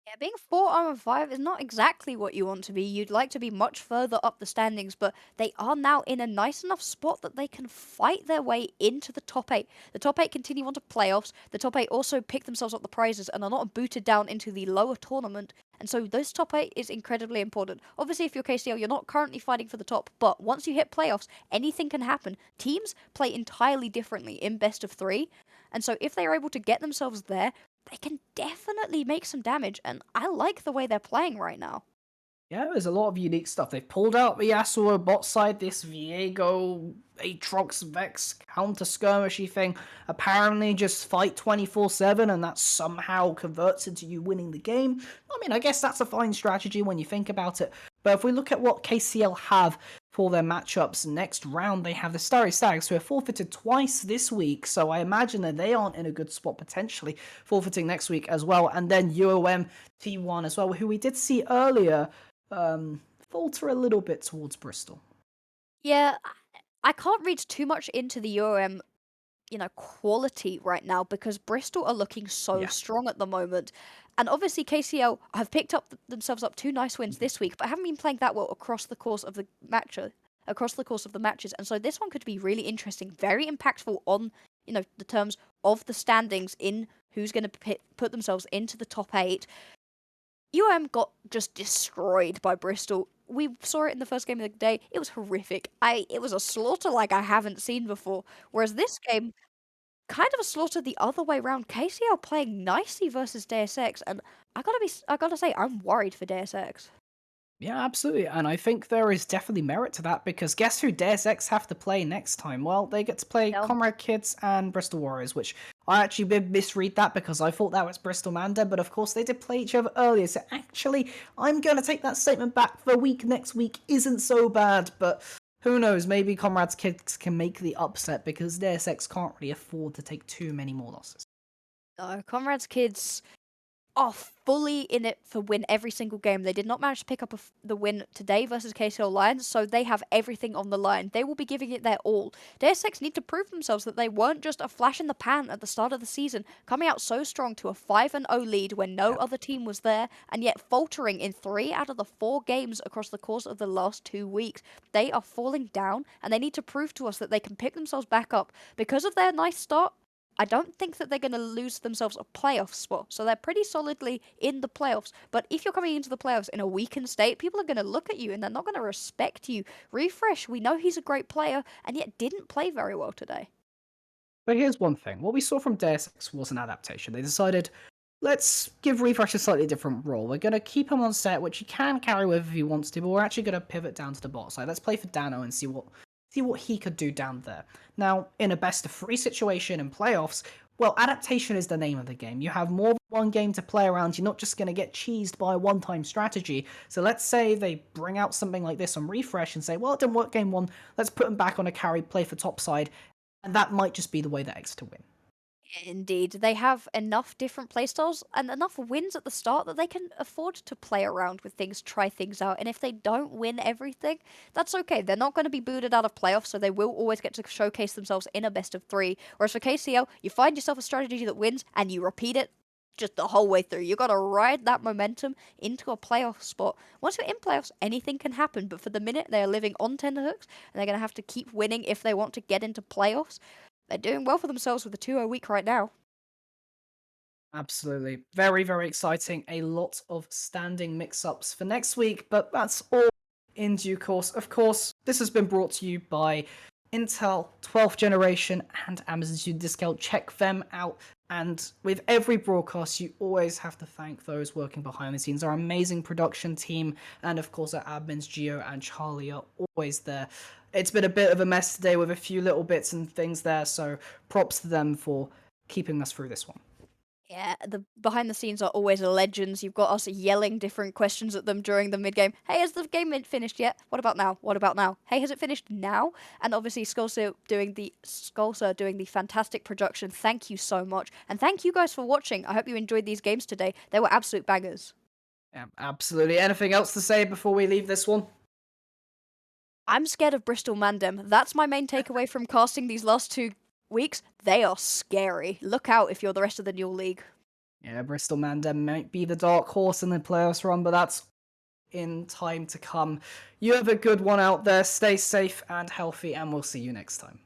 Speaker 2: Yeah, being 4-5 is not exactly what you want to be. You'd like to be much further up the standings, but they are now in a nice enough spot that they can fight their way into the top 8. The top 8 continue on to playoffs. The top 8 also pick themselves up the prizes and are not booted down into the lower tournament. And so those top 8 is incredibly important. Obviously, if you're KCL, you're not currently fighting for the top, but once you hit playoffs, anything can happen. Teams play entirely differently in best of 3. And so if they are able to get themselves there, they can definitely make some damage, and I like the way they're playing right now.
Speaker 1: Yeah, there's a lot of unique stuff. They've pulled out the Yasuo bot side, this Viego, Aatrox, Vex counter skirmishy thing. Apparently just fight 24/7 and that somehow converts into you winning the game. I mean, I guess that's a fine strategy when you think about it. But if we look at what KCL have for their matchups next round, they have the Starry Stags, who have forfeited twice this week, so I imagine that they aren't in a good spot potentially forfeiting next week as well. And then UoM T1 as well, who we did see earlier falter a little bit towards Bristol.
Speaker 2: Yeah, I can't read too much into the UoM, quality right now because Bristol are looking so
Speaker 1: Yeah.
Speaker 2: strong at the moment. And obviously KCL have picked up themselves up two nice wins this week, but haven't been playing that well across the course of the matches. And so this one could be really interesting, very impactful on, the terms of the standings in who's going to put themselves into the top 8. UoM got just destroyed by Bristol. We saw it in the first game of the day. It was horrific. It was a slaughter like I haven't seen before. Whereas this game, kind of a slaughter the other way around. KCL playing nicely versus DSX, and I gotta say, I'm worried for DSX.
Speaker 1: Yeah, absolutely. And I think there is definitely merit to that because guess who Deus Ex have to play next time? Well, they get to play
Speaker 2: Tell me.
Speaker 1: Comrade Kids and Bristol Warriors, which I actually did misread that because I thought that was Bristol Manda, but of course they did play each other earlier. So actually, I'm going to take that statement back. The week next week isn't so bad, but who knows? Maybe Comrade's Kids can make the upset because Deus Ex can't really afford to take too many more losses.
Speaker 2: No, Comrades Kids are fully in it for win every single game. They did not manage to pick up the win today versus KCL Lions, so they have everything on the line. They will be giving it their all. DSX need to prove themselves that they weren't just a flash in the pan at the start of the season, coming out so strong to a 5-0 lead when no
Speaker 1: Yeah.
Speaker 2: other team was there, and yet faltering in 3 out of the 4 games across the course of the last 2 weeks. They are falling down, and they need to prove to us that they can pick themselves back up. Because of their nice start, I don't think that they're going to lose themselves a playoff spot. So they're pretty solidly in the playoffs. But if you're coming into the playoffs in a weakened state, people are going to look at you and they're not going to respect you. Refresh, we know he's a great player and yet didn't play very well today.
Speaker 1: But here's one thing. What we saw from Deus Ex was an adaptation. They decided, let's give Refresh a slightly different role. We're going to keep him on set, which he can carry with if he wants to, but we're actually going to pivot down to the bot side. Let's play for Dano and see what he could do down there. Now, in a best of 3 situation in playoffs, well, adaptation is the name of the game. You have more than one game to play around. You're not just going to get cheesed by a one-time strategy. So let's say they bring out something like this on Refresh and say, well, it didn't work game 1. Let's put him back on a carry, play for top side. And that might just be the way that Exeter win.
Speaker 2: Indeed, they have enough different playstyles and enough wins at the start that they can afford to play around with things, try things out. And if they don't win everything, that's okay. They're not going to be booted out of playoffs, so they will always get to showcase themselves in a best of 3. Whereas for KCL, you find yourself a strategy that wins and you repeat it just the whole way through. You got to ride that momentum into a playoff spot. Once you're in playoffs, anything can happen. But for the minute, they are living on tenterhooks, and they're going to have to keep winning if they want to get into playoffs. They're doing well for themselves with a 2-0 week right now.
Speaker 1: Absolutely. Very, very exciting. A lot of standing mix-ups for next week, but that's all in due course. Of course, this has been brought to you by Intel 12th generation and Amazon Student Discount. Check them out. And with every broadcast, you always have to thank those working behind the scenes. Our amazing production team, and of course, our admins, Gio and Charlie, are always there. It's been a bit of a mess today with a few little bits and things there, so props to them for keeping us through this one.
Speaker 2: Yeah, the behind the scenes are always legends. You've got us yelling different questions at them during the mid game. Hey, has the game finished yet? What about now? What about now? Hey, has it finished now? And obviously, Skulser doing the fantastic production. Thank you so much, and thank you guys for watching. I hope you enjoyed these games today. They were absolute bangers.
Speaker 1: Yeah, absolutely. Anything else to say before we leave this one?
Speaker 2: I'm scared of Bristol Mandem. That's my main takeaway from casting these last 2 weeks. They are scary. Look out if you're the rest of the NUEL League.
Speaker 1: Yeah, Bristol Mandem might be the dark horse in the playoffs run, but that's in time to come. You have a good one out there. Stay safe and healthy, and we'll see you next time.